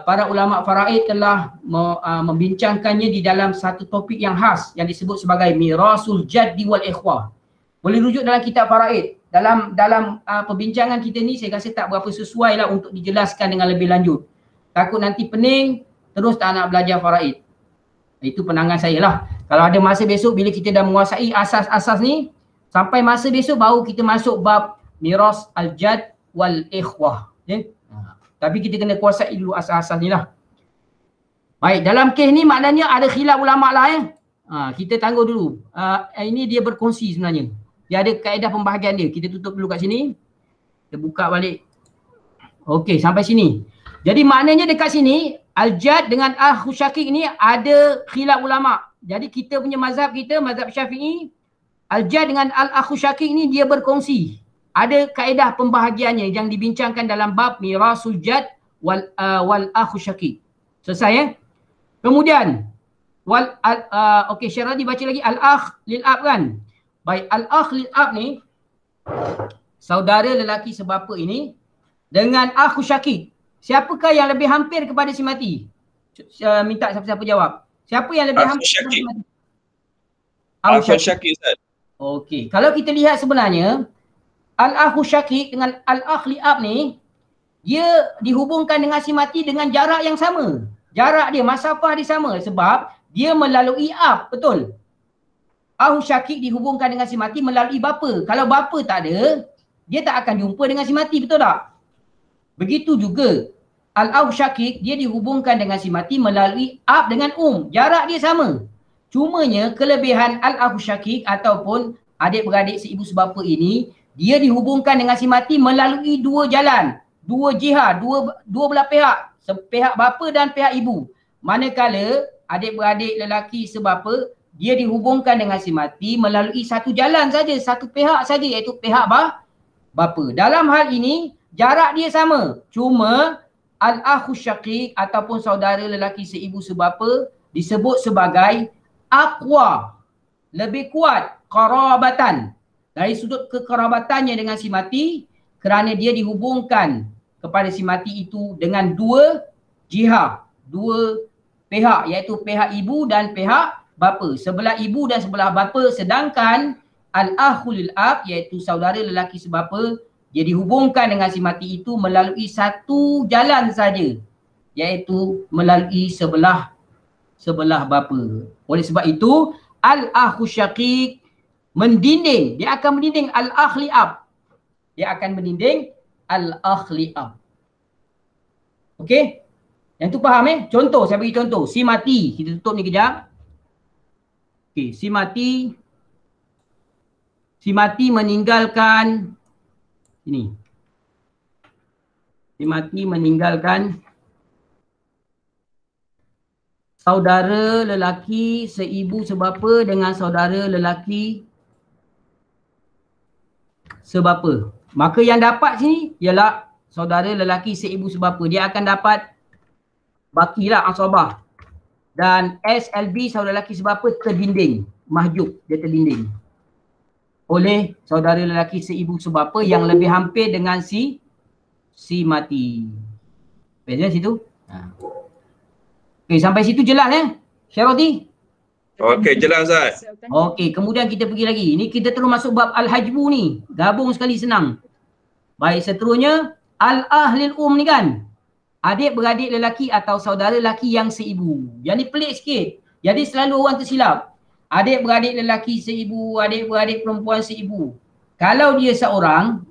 A: para ulama faraid telah membincangkannya di dalam satu topik yang khas yang disebut sebagai mirasul jaddi wal ikhwah. Boleh rujuk dalam kitab faraid. Dalam perbincangan kita ni saya rasa tak berapa sesuai lah untuk dijelaskan dengan lebih lanjut. Takut nanti pening, terus tak nak belajar faraid. Itu penangan saya lah. Kalau ada masa besok bila kita dah menguasai asas-asas ni, sampai masa besok baru kita masuk bab miras al-jad wal ikhwah. Okay? Tapi kita kena kuasai dulu asas-asas ni lah. Baik, dalam kes ni maknanya ada khilaf ulama lah kita tangguh dulu. Ini dia berkongsi sebenarnya. Dia ada kaedah pembahagian dia. Kita tutup dulu kat sini. Kita buka balik. Okey, sampai sini. Jadi maknanya dekat sini, Al-Jad dengan Akhu Syakik ni ada khilaf ulama. Jadi kita punya mazhab kita, mazhab Syafi'i, Al-Jad dengan Al-Akhu Syakik ni dia berkongsi. Ada kaedah pembahagiannya yang dibincangkan dalam bab mirasul jad wal Akhu Syakik. Selesai Kemudian okey, Syaradi baca lagi Al-Akh lil-Ab kan. Baik, Al-Akh lil-Ab ni saudara lelaki sebapa ini dengan Akhu Syakik. Siapakah yang lebih hampir kepada si mati? Minta siapa-siapa jawab. Siapa yang lebih hampir kepada si mati?
B: Akhu Syakik, Ustaz.
A: Okey, kalau kita lihat sebenarnya Al-Akhu Syakik dengan Al-Akh li-Ab ni dia dihubungkan dengan si mati dengan jarak yang sama. Jarak dia, masafah dia sama sebab dia melalui ab, betul? Akhu Syakik dihubungkan dengan si mati melalui bapa. Kalau bapa tak ada, dia tak akan jumpa dengan si mati, betul tak? Begitu juga Al-Akhu Syakik dia dihubungkan dengan si mati melalui ab dengan jarak dia sama. Cumanya kelebihan Al-Akhu Syakik ataupun adik-beradik seibu sebapa ini, dia dihubungkan dengan si mati melalui dua jalan, dua jihad, dua belah pihak, pihak bapa dan pihak ibu. Manakala adik-beradik lelaki sebapa, dia dihubungkan dengan si mati melalui satu jalan saja, satu pihak saja, iaitu pihak bapa. Dalam hal ini jarak dia sama, cuma Al-Akhu Syakik ataupun saudara lelaki seibu sebapa disebut sebagai aqwa, lebih kuat qarabatan dari sudut kekerabatannya dengan si mati, kerana dia dihubungkan kepada si mati itu dengan dua jihad, dua pihak, iaitu pihak ibu dan pihak bapa, sebelah ibu dan sebelah bapa. Sedangkan Al-Akhu lil-Ab iaitu saudara lelaki sebapa, dia dihubungkan dengan si mati itu melalui satu jalan saja, iaitu melalui sebelah bapa. Oleh sebab itu Al-Akhu Syakik mendinding, dia akan mendinding Al-Akh li-Ab. Dia akan mendinding Al-Akh li-Ab. Okey? Yang tu faham Contoh, saya bagi contoh. Si mati, kita tutup ni kejap. Okey, si mati meninggalkan ini. Si mati meninggalkan saudara lelaki seibu sebapa dengan saudara lelaki sebapa. Maka yang dapat sini ialah saudara lelaki seibu sebapa. Dia akan dapat bakilah asabah. Dan SLB saudara lelaki sebapa terdinding, mahjub, dia terdinding oleh saudara lelaki seibu sebapa yang lebih hampir dengan si mati. Beza situ? Okey, sampai situ jelas Syarati?
B: Okey, jelas Ustaz.
A: Okey, kemudian kita pergi lagi. Ini kita terus masuk bab Al-Hajbu ni. Gabung sekali, senang. Baik, seterusnya Al-Ahlil ni kan, adik-beradik lelaki atau saudara lelaki yang seibu. Yang ni pelik sikit. Jadi selalu orang tersilap. Adik-beradik lelaki seibu, adik-beradik perempuan seibu. Kalau dia seorang,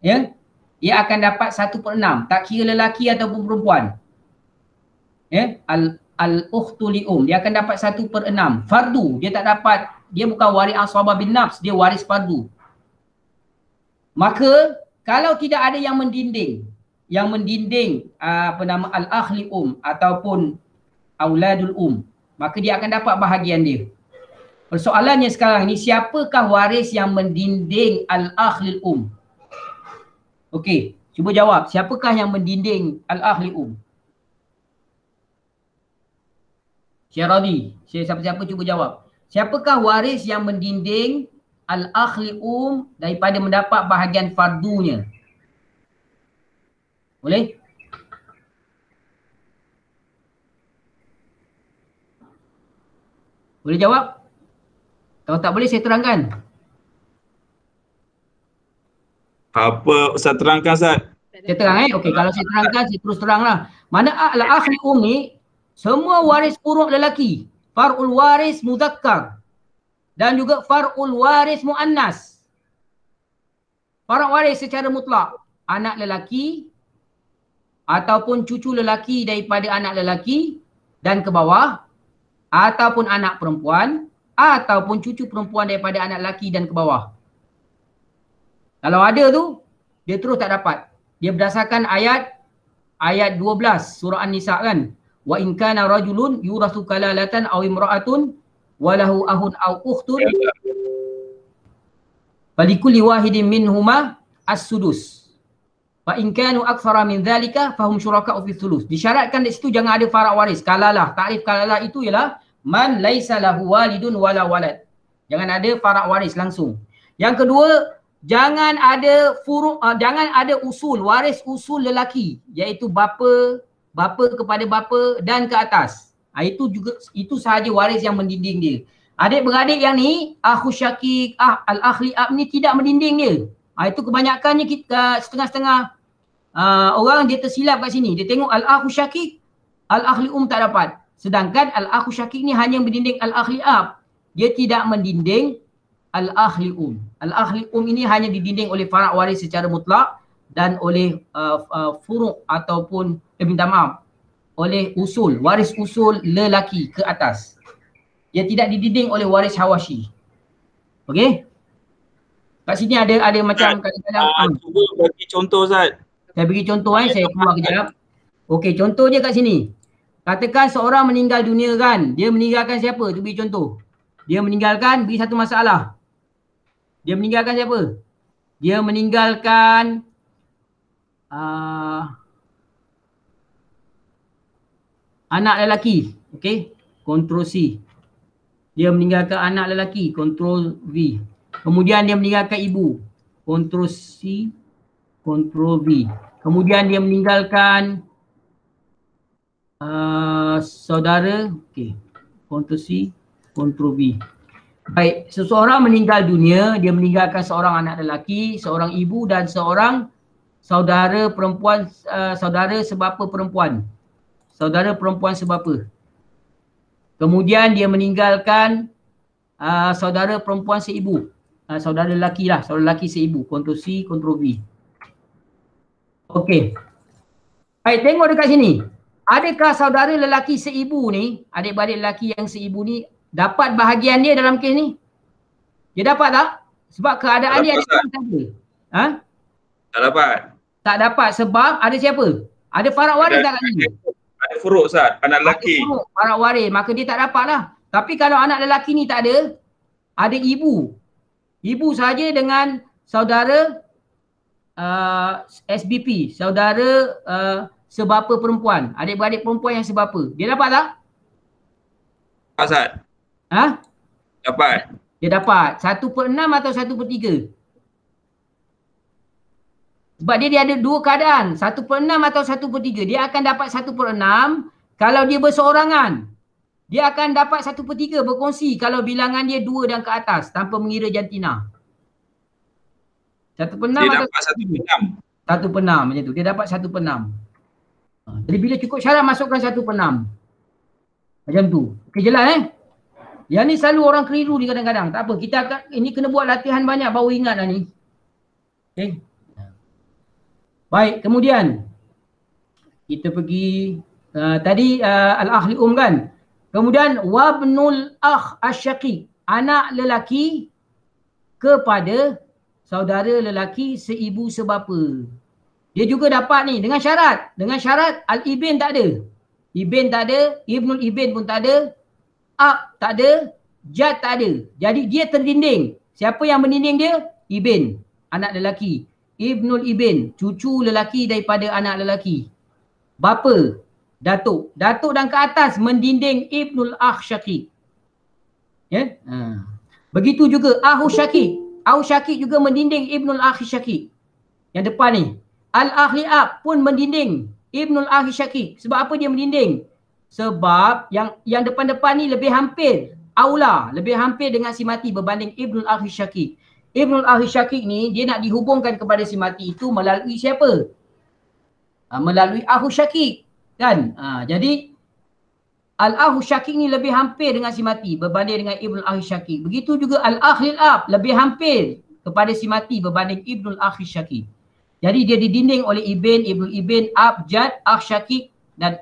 A: dia akan dapat 1/6. Tak kira lelaki ataupun perempuan. Al-ukhtu li-um, dia akan dapat 1/6. Fardu, dia tak dapat, dia bukan waris asabah bin nafs, dia waris fardu. Maka kalau tidak ada yang mendinding al-akhli ataupun auladul maka dia akan dapat bahagian dia. Persoalannya sekarang ni, siapakah waris yang mendinding al-akhli Okey, cuba jawab, siapakah yang mendinding al-akhli Syaradi, siapa-siapa cuba jawab. Siapakah waris yang mendinding al-akhli daripada mendapat bahagian fardunya? Boleh? Boleh jawab? Kalau tak boleh saya terangkan.
B: Apa Ustaz terangkan Ustaz?
A: Saya terang okey, kalau saya terangkan saya terus teranglah. Mana al-akhli ni semua waris furu' lelaki, far'ul waris muzakkar dan juga far'ul waris muannas. Far'ul waris secara mutlak, anak lelaki ataupun cucu lelaki daripada anak lelaki dan ke bawah, ataupun anak perempuan ataupun cucu perempuan daripada anak lelaki dan ke bawah. Kalau ada tu, dia terus tak dapat. Dia berdasarkan ayat 12 surah An-Nisa kan. Wa in kana rajulun yurathu kalalatan aw imra'atun walahu ahun aw ukhtun falikulli wahidin minhuma as-sudus. Fa in kanu aktsara min dzalika fahum syuraka'u fi thuluth. Disyaratkan di situ jangan ada faraq waris. Kalalah, takrif kalalah itu ialah man laisa lahu walidun wala walad. Jangan ada faraq waris langsung. Yang kedua, jangan ada jangan ada usul, waris usul lelaki, iaitu bapa kepada bapa dan ke atas. Itu sahaja waris yang mendinding dia. Adik-beradik yang ni, akhu syakik, al-akhli ni tidak mendinding dia. Itu kebanyakannya kita setengah-setengah orang dia tersilap kat sini. Dia tengok al-akhu syakik, al-akhli tak dapat. Sedangkan al-akhu syakik ni hanya mendinding al-akhli ab. Dia tidak mendinding al-akhli Al-akhli ini hanya didinding oleh faraq waris secara mutlak dan oleh furu' ataupun minta maaf, oleh usul, waris usul lelaki ke atas. Dia tidak didinding oleh waris hawashi. Okey? Kat sini ada macam kadang-kadang
B: cuba bagi contoh Ustaz.
A: Saya bagi contoh saya keluar kejap. Okey, contoh je kat sini. Katakan seorang meninggal dunia kan, dia meninggalkan siapa? Tu bagi contoh. Dia meninggalkan, bagi satu masalah. Dia meninggalkan siapa? Dia meninggalkan anak lelaki. Okey, Ctrl C. Dia meninggalkan anak lelaki, Ctrl V. Kemudian dia meninggalkan ibu, Ctrl C, Ctrl V. Kemudian dia meninggalkan saudara, okey, Ctrl C, Ctrl V. Baik, seseorang meninggal dunia, dia meninggalkan seorang anak lelaki, seorang ibu dan seorang saudara perempuan, saudara sebapa perempuan. Saudara perempuan sebapa. Kemudian dia meninggalkan saudara perempuan seibu. Saudara lelaki lah, saudara lelaki seibu. Ctrl C, Ctrl V. Okey. Baik, tengok dekat sini. Adakah saudara lelaki seibu ni, adik-beradik lelaki yang seibu ni dapat bahagian dia dalam kes ni? Dia dapat tak? Sebab keadaan dia ada saja.
B: Tak dapat.
A: Tak dapat sebab ada siapa? Ada faraq waris tak kat sini?
B: Ada furuk Ustaz, anak lelaki.
A: Faraq waris, maka dia tak dapat lah. Tapi kalau anak lelaki ni tak ada ibu. Ibu saja dengan saudara SBP, saudara sebapa perempuan, adik-beradik perempuan yang sebapa. Dia dapat tak?
B: Ustaz. Dapat.
A: Dia dapat 1/6 atau 1/3. Sebab dia ada dua keadaan, 1/6 atau 1/3. Dia akan dapat 1/6 kalau dia berseorangan. Dia akan dapat 1/3 berkongsi kalau bilangan dia 2 dan ke atas tanpa mengira jantina. 1/6
B: dia
A: atau
B: dapat 1/6.
A: 1/6 macam tu. Dia dapat 1/6. Jadi bila cukup syarat masukkan 1/6. Macam tu. Okey, jelas Yang ni selalu orang keliru ni kadang-kadang. Tak apa, kita akan ini kena buat latihan banyak baru ingat lah ni. Okey. Baik, kemudian kita pergi tadi al-akhli kan. Kemudian wabnul akh asyaqiq, anak lelaki kepada saudara lelaki seibu sebapa. Dia juga dapat ni dengan syarat. Dengan syarat al-ibn tak ada. Ibn tak ada, ibnul ibn pun tak ada, ab tak ada, jad tak ada. Jadi dia terdinding. Siapa yang mendinding dia? Ibn, anak lelaki. Ibnul ibn, cucu lelaki daripada anak lelaki. Bapa, datuk. Datuk dan ke atas mendinding ibnul akh syakik. Ya? Begitu juga ahu syakik. Ahu syakik juga mendinding ibnul akh syakik. Yang depan ni. Al-akhli ab pun mendinding ibnul akh syakik. Sebab apa dia mendinding? Sebab yang depan-depan ni lebih hampir aula, lebih hampir dengan si mati berbanding ibnul akh syakik. Ibnul akh syakik ni dia nak dihubungkan kepada si mati itu melalui siapa? Melalui ahu syakik, kan? Jadi al-ahu syakik ni lebih hampir dengan si mati berbanding dengan ibnul akh syakik. Begitu juga al-akhlil ab lebih hampir kepada si mati berbanding ibnul akh syakik. Jadi dia didinding oleh ibn, ibnul ibn, ab, jad, akh syakik dan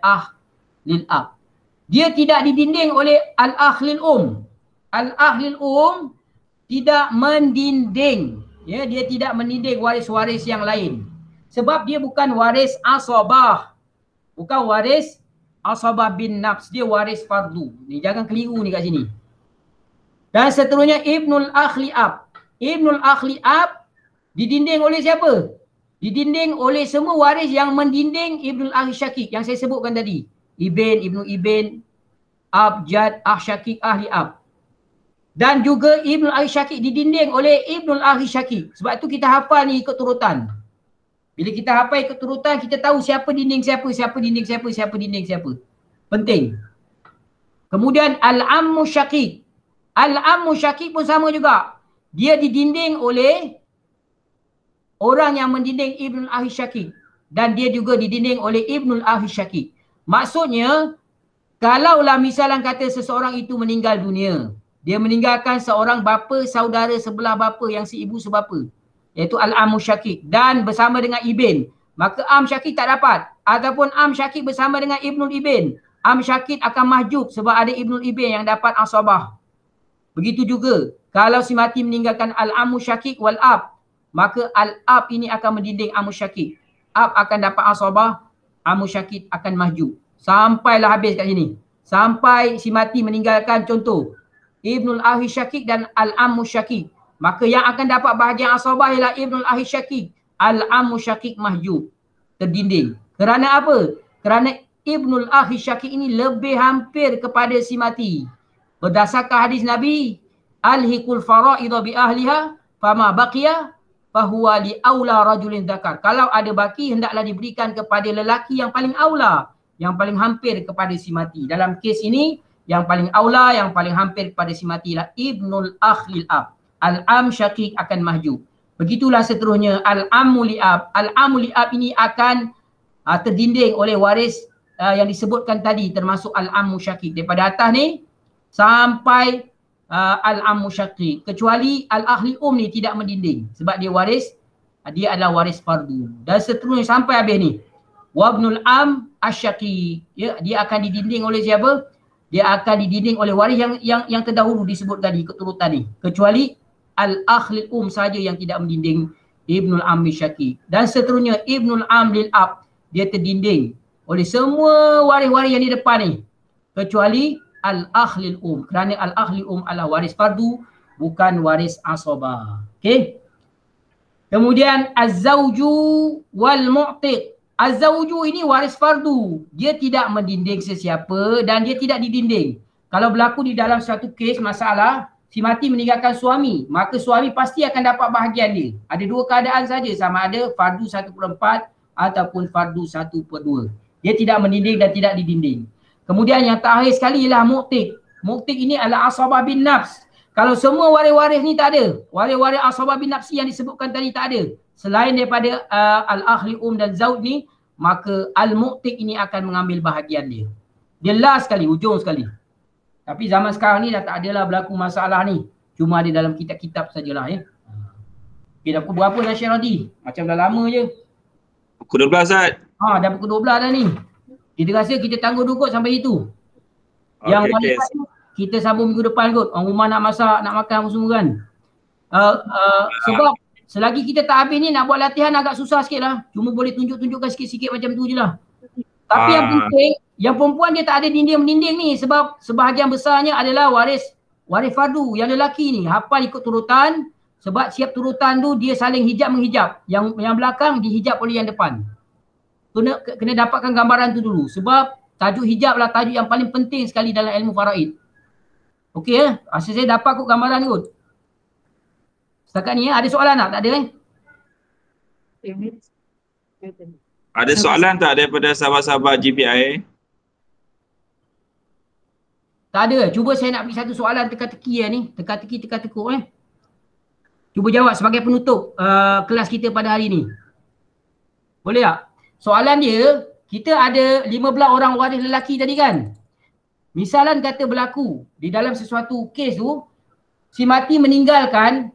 A: lil ab. Dia tidak didinding oleh al-akhlil Al-akhlil tidak mendinding. Ya, dia tidak mendinding waris-waris yang lain. Sebab dia bukan waris asabah. Bukan waris asabah bin nafs. Dia waris fardu. Ni jangan keliru ni kat sini. Dan seterusnya ibnul akhli ab. Ibnul akhli ab didinding oleh siapa? Didinding oleh semua waris yang mendinding ibnul akh syakik yang saya sebutkan tadi. Ibn, ibnu ibn, ab, jad, akh syakik, ahli ab. Dan juga ibnul akh syakik didinding oleh ibnul akh syakik. Sebab tu kita hafal ni ikut turutan. Bila kita hafal ikut turutan, kita tahu siapa dinding siapa, siapa dinding siapa, siapa dinding siapa. Penting. Kemudian al-ammu syakik. Al-ammu syakik pun sama juga. Dia didinding oleh orang yang mendinding ibnul akh syakik. Dan dia juga didinding oleh ibnul akh syakik. Maksudnya, kalaulah misalnya kata seseorang itu meninggal dunia, dia meninggalkan seorang bapa, saudara sebelah bapa yang seibu sebapa, iaitu al-ammu syakik, dan bersama dengan ibn, maka am syakik tak dapat. Ataupun am syakik bersama dengan ibnul ibn, am syakik akan mahjub sebab ada ibnul ibn yang dapat asabah. Begitu juga kalau si mati meninggalkan al-ammu syakik wal ab, maka al-ab ini akan mendinding ammu syakik. Ab akan dapat asabah, ammu syakik akan mahjub. Sampailah habis kat sini. Sampai si mati meninggalkan contoh ibnul akh syakik dan al-ammu syakik. Maka yang akan dapat bahagian asabah ialah ibnul akh syakik. Al-ammu syakik mahjub. Terdinding. Kerana apa? Kerana ibnul akh syakik ini lebih hampir kepada si mati. Berdasarkan hadis Nabi, alhiqul fara'idha bi ahliha fama baqiya fahuwa li aula rajulin dzakar. Kalau ada baki hendaklah diberikan kepada lelaki yang paling aula, yang paling hampir kepada si mati. Dalam kes ini yang paling aula, yang paling hampir kepada si mati ialah ibnul akhlil ab. Al-am syakik akan mahjub. Begitulah seterusnya al-ammu li'ab. Al-ammu li'ab ini akan terdinding oleh waris yang disebutkan tadi, termasuk al-ammu syakik. Daripada atas ni sampai al-ammu syakik. Kecuali al-akhli ni tidak mendinding. Sebab dia waris, dia adalah waris fardu. Dan seterusnya sampai habis ni. Wabnul am asyakik. Ya, dia akan didinding oleh siapa? Dia akan didinding oleh waris yang terdahulu disebut tadi, keturutan ni. Kecuali al-akhlil saja yang tidak mendinding ibnul ammi syakik. Dan seterusnya ibnul am lil ab. Dia terdinding oleh semua waris-waris yang di depan ni. Kecuali al-akhlil kerana al-akhlil adalah waris fardu, bukan waris asabah. Okey. Kemudian az-zawju wal mu'tiq. Az-zawju ini waris fardu. Dia tidak mendinding sesiapa dan dia tidak didinding. Kalau berlaku di dalam satu kes masalah, si mati meninggalkan suami, maka suami pasti akan dapat bahagian dia. Ada dua keadaan saja, sama ada fardu 1/4 ataupun fardu 1/2. Dia tidak mendinding dan tidak didinding. Kemudian yang terakhir sekali ialah mu'tiq. Mu'tiq ini adalah asabah bin nafs. Kalau semua waris-waris ni tak ada, waris-waris asabah bin nafsi yang disebutkan tadi tak ada, selain daripada al-akhli dan zawj ni, maka al-mu'tiq ini akan mengambil bahagian dia. Dia last sekali, hujung sekali. Tapi zaman sekarang ni dah tak adalah berlaku masalah ni. Cuma ada dalam kitab-kitab sajalah ya. Okay, dah pukul berapa dah Syekh Radi? Macam dah lama je.
B: Pukul 12 Ustaz.
A: Dah pukul 12 dah ni. Kita rasa kita tangguh dulu kot sampai itu. Yang kita sambung minggu depan kot. Orang rumah nak masak, nak makan apa semua kan. Sebab selagi kita tak habis ni nak buat latihan agak susah sikit lah. Cuma boleh tunjuk-tunjukkan sikit-sikit macam tu je lah. Tapi yang penting, yang perempuan dia tak ada dinding-mendinding ni sebab sebahagian besarnya adalah waris fardu. Yang lelaki ni hafal ikut turutan, sebab siap turutan tu dia saling hijab-menghijab. Yang belakang dihijab oleh yang depan. Kena dapatkan gambaran tu dulu. Sebab tajuk hijab lah tajuk yang paling penting sekali dalam ilmu faraid. Okey ya? Asal saya dapat kot gambaran kot. Setakat ni ada soalan tak? Tak ada
B: Ada soalan tak daripada sahabat-sahabat GBI?
A: Tak ada. Cuba saya nak pergi satu soalan teka-teki ni. Teka-teki, teka-tekuk Cuba jawab sebagai penutup kelas kita pada hari ni. Boleh tak? Soalan dia, kita ada 15 orang waris lelaki tadi kan? Misalan kata berlaku di dalam sesuatu kes tu, si mati meninggalkan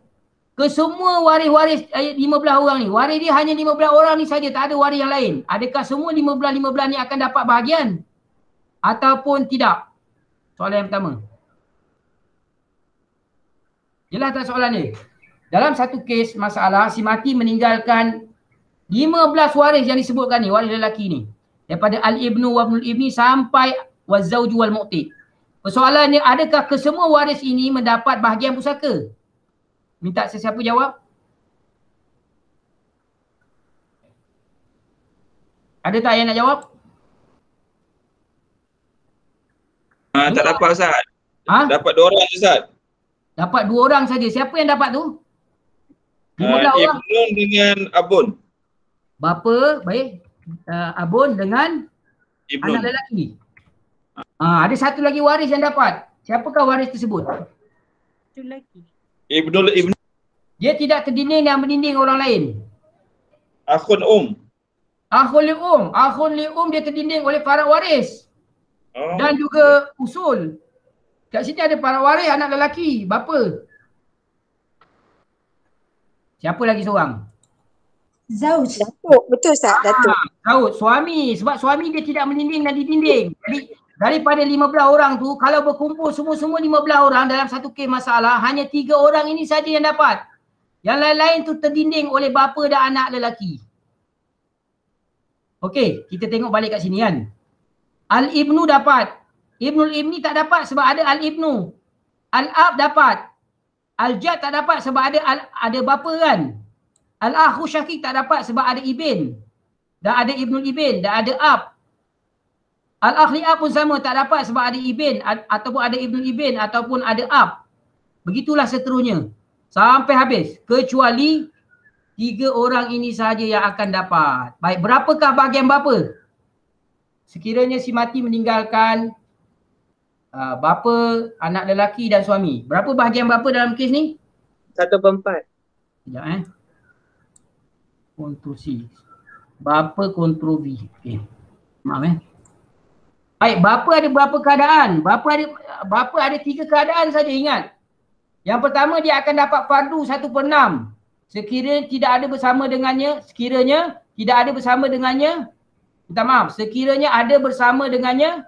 A: ke semua waris-waris 15 orang ni. Waris dia hanya 15 orang ni saja, tak ada waris yang lain. Adakah semua 15 ni akan dapat bahagian? Ataupun tidak? Soalan yang pertama. Jelas tak soalan ni? Dalam satu kes masalah, si mati meninggalkan 15 waris yang disebutkan ni, waris lelaki ni. Daripada al-ibnu wa ibnul ibni sampai wazauju wal mu'tid. Persoalannya, adakah kesemua waris ini mendapat bahagian pusaka? Minta sesiapa jawab. Ada tak yang nak jawab?
B: Tak dapat Ustaz.
A: Ha?
B: Dapat 2 orang Ustaz.
A: Dapat 2 orang saja. Siapa yang dapat tu? 15 orang.
B: Ibnu dengan Abun.
A: Bapa, baik. Abun dengan
B: Ibnu.
A: anak lelaki. Ada satu lagi waris yang dapat. Siapakah waris tersebut?
C: Lelaki.
B: Ibnu.
A: Dia tidak terdinding dan meninding orang lain.
B: Akhun
A: Akhun li dia terdinding oleh para waris. Dan juga usul. Kat sini ada para waris anak lelaki, bapa. Siapa lagi seorang?
D: Zauj. Datuk, betul Ustaz? Datuk.
A: Zauj, suami. Sebab suami dia tidak meninding dan ditinding. Jadi daripada 15 orang tu, kalau berkumpul semua-semua 15 orang dalam satu kes masalah, hanya 3 orang ini saja yang dapat. Yang lain-lain tu terdinding oleh bapa dan anak lelaki. Okey, kita tengok balik kat sini kan. Al-ibnu dapat. Ibnul ibni tak dapat sebab ada al-ibnu. Al-ab dapat. Al-jad tak dapat sebab ada bapa kan. Al-akhu syakik tak dapat sebab ada ibn. Dan ada ibnul ibn, dan ada ab. Al-akh li'ab pun sama, tak dapat sebab ada ibn ataupun ada ibnul ibn ataupun ada ab. Begitulah seterusnya. Sampai habis. Kecuali 3 orang ini sahaja yang akan dapat. Baik, berapakah bahagian bapa? Sekiranya si mati meninggalkan bapa, anak lelaki dan suami. Berapa bahagian bapa dalam kes ni?
E: 1/4.
A: Sekejap Ctrl C. Bapa Ctrl V. Okay. Maaf Baik, bapa ada berapa keadaan? Bapa ada 3 keadaan saja, ingat. Yang pertama, dia akan dapat fardu 1/6. Sekiranya tidak ada bersama dengannya, sekiranya ada bersama dengannya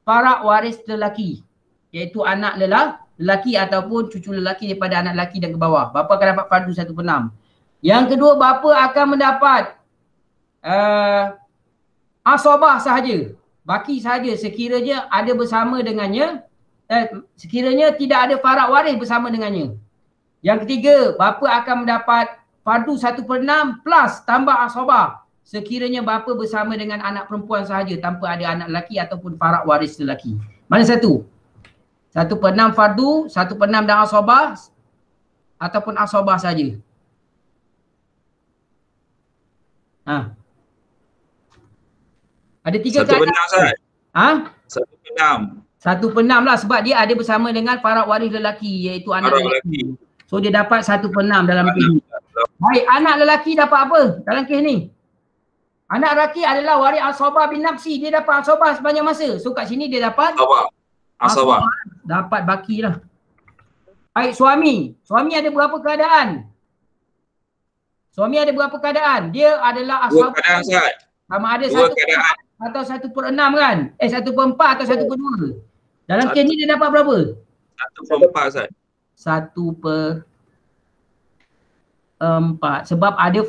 A: para waris lelaki, iaitu anak lelaki ataupun cucu lelaki daripada anak lelaki dan ke bawah. Bapa akan dapat fardu 1/6. Yang kedua, bapa akan mendapat asabah sahaja, baki sahaja sekiranya ada bersama dengannya, sekiranya tidak ada farad waris bersama dengannya. Yang ketiga, bapa akan mendapat fardu 1/6 plus tambah asabah sekiranya bapa bersama dengan anak perempuan sahaja tanpa ada anak lelaki ataupun farad waris lelaki. Mana satu? 1/6 fardu, 1/6 dan asabah ataupun asabah saja. Ada 3 keadaan.
B: 1/6.
A: 1/6 lah sebab dia ada bersama dengan farad waris lelaki iaitu anak lelaki. So dia dapat 1/6 dalam kes ni. Baik, anak lelaki dapat apa dalam kes ni? Anak lelaki adalah waris asabah bin nafsi. Dia dapat asabah sepanjang masa. So kat sini dia dapat
B: asabah.
A: Dapat baki lah. Baik, suami. Suami ada berapa keadaan? Dia adalah asabah.
B: 2 keadaan Ustaz.
A: Sama ada
B: 2 keadaan.
A: atau 1/6 kan? 1/4 atau 1/2. Dalam kes ni dia dapat berapa?
B: 1/4 Ustaz.
A: 1/4. 4. Sebab ada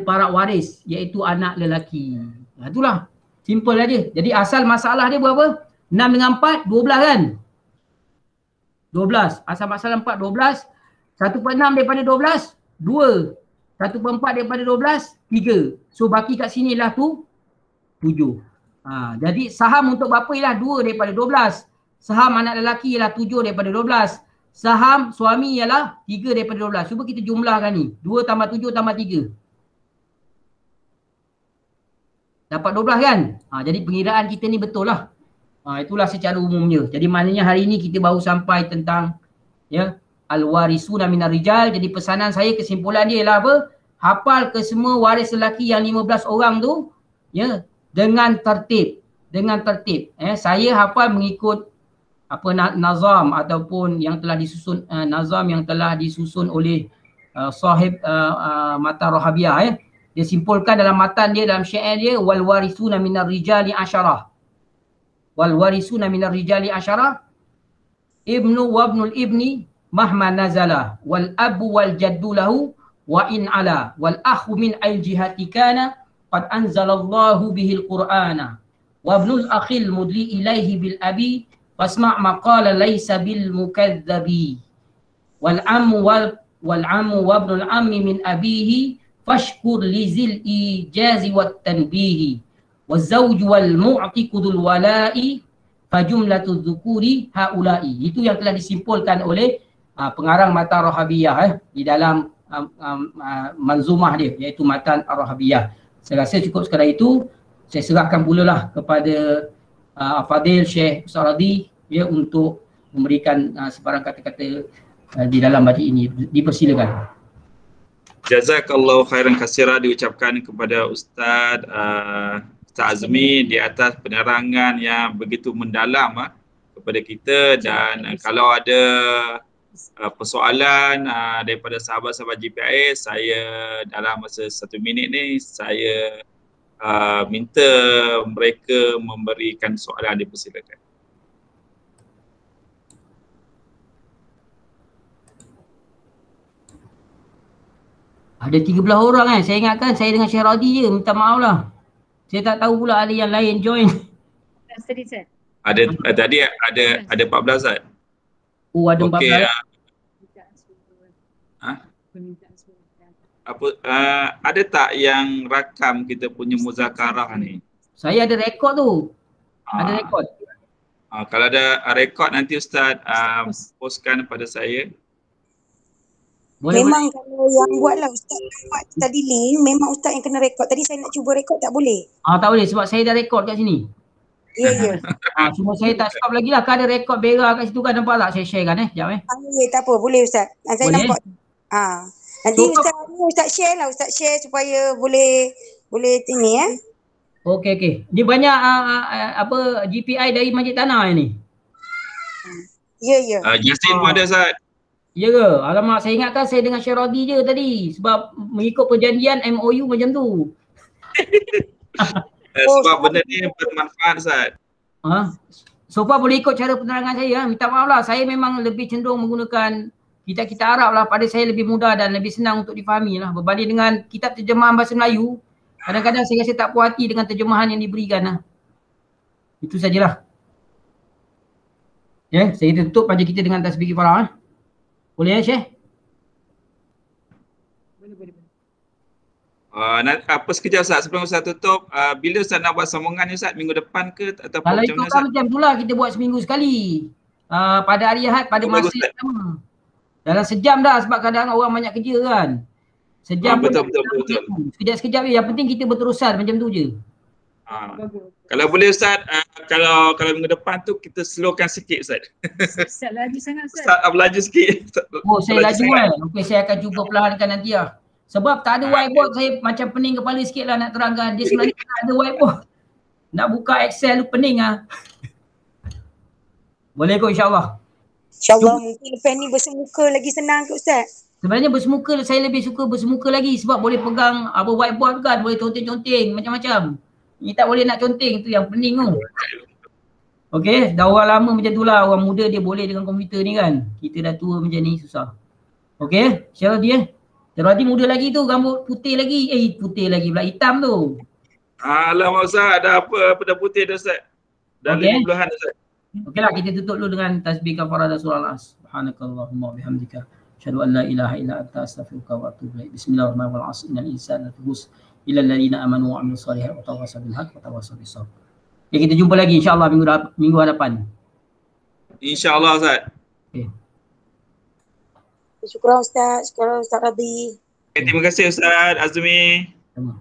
A: farak waris iaitu anak lelaki. Itulah. Simple aja. Jadi asal masalah dia berapa? 6 dengan 4, 12 kan? 12. Asal masalah 4, 12. 1/6 daripada 12, 2. 1/4 daripada 12, 3. So baki kat sini lah tu 7. Jadi saham untuk bapa ialah 2 daripada 12. Saham anak lelaki ialah 7 daripada 12. Saham suami ialah 3 daripada 12. Cuba kita jumlahkan ni. 2 tambah 7 tambah 3. Dapat 12 kan? Jadi pengiraan kita ni betul lah. Itulah secara umumnya. Jadi maknanya hari ni kita baru sampai tentang al-warisuna minar rijal. Jadi pesanan saya, kesimpulan dia ialah apa? Hafal ke semua waris lelaki yang 15 orang tu dengan tertib. Saya hafal mengikut nazam ataupun yang telah disusun nazam yang telah disusun oleh sahib Matan Rohabiyah. Dia simpulkan dalam matan dia, dalam syair dia, wal warisuna minar rijali asyarah. Wal warisuna minar rijali asyarah ibnu wa ibnul ibni mahma nazala wal abu wal jaddu lahu wa in ala wal akhu min al jihati kana qad anzalallahu bihil qur'ana wa ibnul akhil mudli ilaihi bil abi fasma' maqala laysa bil mukadzabi wal ammu wa ibnul ammi min abihi fashkur lizil ijazi wat tanbihi wazawju wal mu'tiqu dzul wala'i fajumlatu dzukuri haula'i. Itu yang telah disimpulkan oleh pengarang Matan Rohabiyah di dalam manzumah dia, iaitu Matan Rohabiyah. Saya rasa cukup sekadar itu. Saya serahkan pula lah kepada Fadil Syekh Ustaz Radhi untuk memberikan sebarang kata-kata di dalam majlis ini. Dipersilakan.
B: Jazakallahu khairan katsira diucapkan kepada Ustaz Azmi di atas penerangan yang begitu mendalam kepada kita. Dan kalau ada persoalan daripada sahabat-sahabat GPIS, saya dalam masa 1 minit ni saya minta mereka memberikan soalan. Dipersilakan.
A: Ada 13 orang kan. Saya ingatkan saya dengan Syekh Radhi je. Minta maaf lah. Saya tak tahu pula ada yang lain join.
B: Ada tadi ada 14 Ustaz.
A: Oh, ada 14.
B: Ada tak yang rakam kita punya muzakarah ni?
A: Saya ada rekod tu. Ada rekod.
B: Kalau ada rekod nanti Ustaz postkan pada saya.
D: Memang kalau yang buatlah Ustaz buat tadi link, memang Ustaz yang kena rekod. Tadi saya nak cuba rekod tak boleh.
A: Tak boleh sebab saya dah rekod kat sini.
D: Ya.
A: Cuma saya tak stop lagi lah. Kan ada rekod Bera kat situ kan, nampak tak? Saya share kan sekejap
D: tak apa, boleh Ustaz. Saya
A: boleh?
D: nampak. Nanti Ustaz share lah, Ustaz share supaya boleh ini
A: Okey. Ni banyak GPI dari Masjid Tanah ni.
D: Ya.
B: Yasin pun ada Ustaz.
A: Ya ke? Alamak, saya ingatkan saya dengan Syekh Radhi je tadi. Sebab mengikut perjanjian MOU macam tu.
B: Sebab benda ni bermanfaat Ustaz.
A: So far boleh ikut cara penerangan saya. Minta maaf lah, saya memang lebih cenderung menggunakan kitab-kitab Arab lah. Pada saya lebih mudah dan lebih senang untuk difahami lah. Berbanding dengan kitab terjemahan bahasa Melayu, kadang-kadang saya rasa tak puas hati dengan terjemahan yang diberikan lah. Itu sajalah. Saya tutup pada kita dengan tasbih kifarah. Boleh Syekh?
C: Boleh.
B: Sekejap Ustaz, sebelum Ustaz tutup, bila Ustaz nak buat sambungan ni Ustaz, minggu depan ke ataupun
A: kalau
B: macam
A: itu
B: mana
A: kan macam itulah, kita buat seminggu sekali. Pada hari Ahad, pada masa yang sama. Dalam sejam dah sebab kadang orang banyak kerja kan. Sejam
B: betul.
A: Sekejap je, yang penting kita berterusan macam tu je.
B: Kalau boleh Ustaz, kalau minggu depan tu kita slowkan sikit Ustaz.
C: Ustaz laju sangat Ustaz.
B: Ustaz laju sikit.
A: Saya laju kan? Okey, saya akan cuba perlahankan nanti lah. Sebab tak ada whiteboard, saya macam pening kepala sikit lah nak terangkan. Dia sebenarnya tak ada whiteboard. Nak buka Excel tu pening lah. Boleh kot insyaAllah.
D: InsyaAllah mungkin lepas ni bersemuka lagi senang ke Ustaz?
A: Sebenarnya bersemuka, saya lebih suka bersemuka lagi sebab boleh pegang whiteboard kan, boleh conteng-conteng macam-macam. Ni tak boleh nak conteng, tu yang pening tu. Okey, dah orang lama macam tu lah. Orang muda dia boleh dengan komputer ni kan. Kita dah tua macam ni, susah. Okey, Syaradi Syaradi muda lagi tu, rambut putih lagi. Putih lagi pula, hitam tu.
B: Alamak Ustaz, dah apa dah putih dah Ustaz. Dah
A: Okey.
B: 50-an Ustaz.
A: Okeylah, kita tutup dulu dengan tasbih kafarah dan surah Al-As. Subhanakallahumma bihamdika asyhadu an la ilaha illa anta astaghfiruka wa atubu ilaik. Bismillahirrahmanirrahim. Innal insana lafi illa alladziina amanu wa 'amilus solihati wa tawassaw bil haqqi wa tawassaw bis sabr. Okay, kita jumpa lagi insya-Allah minggu hadapan.
B: InsyaAllah Ustaz.
A: Okay.
E: Syukur Ustaz Radi.
B: Terima kasih Ustaz Azmi.
A: Sama.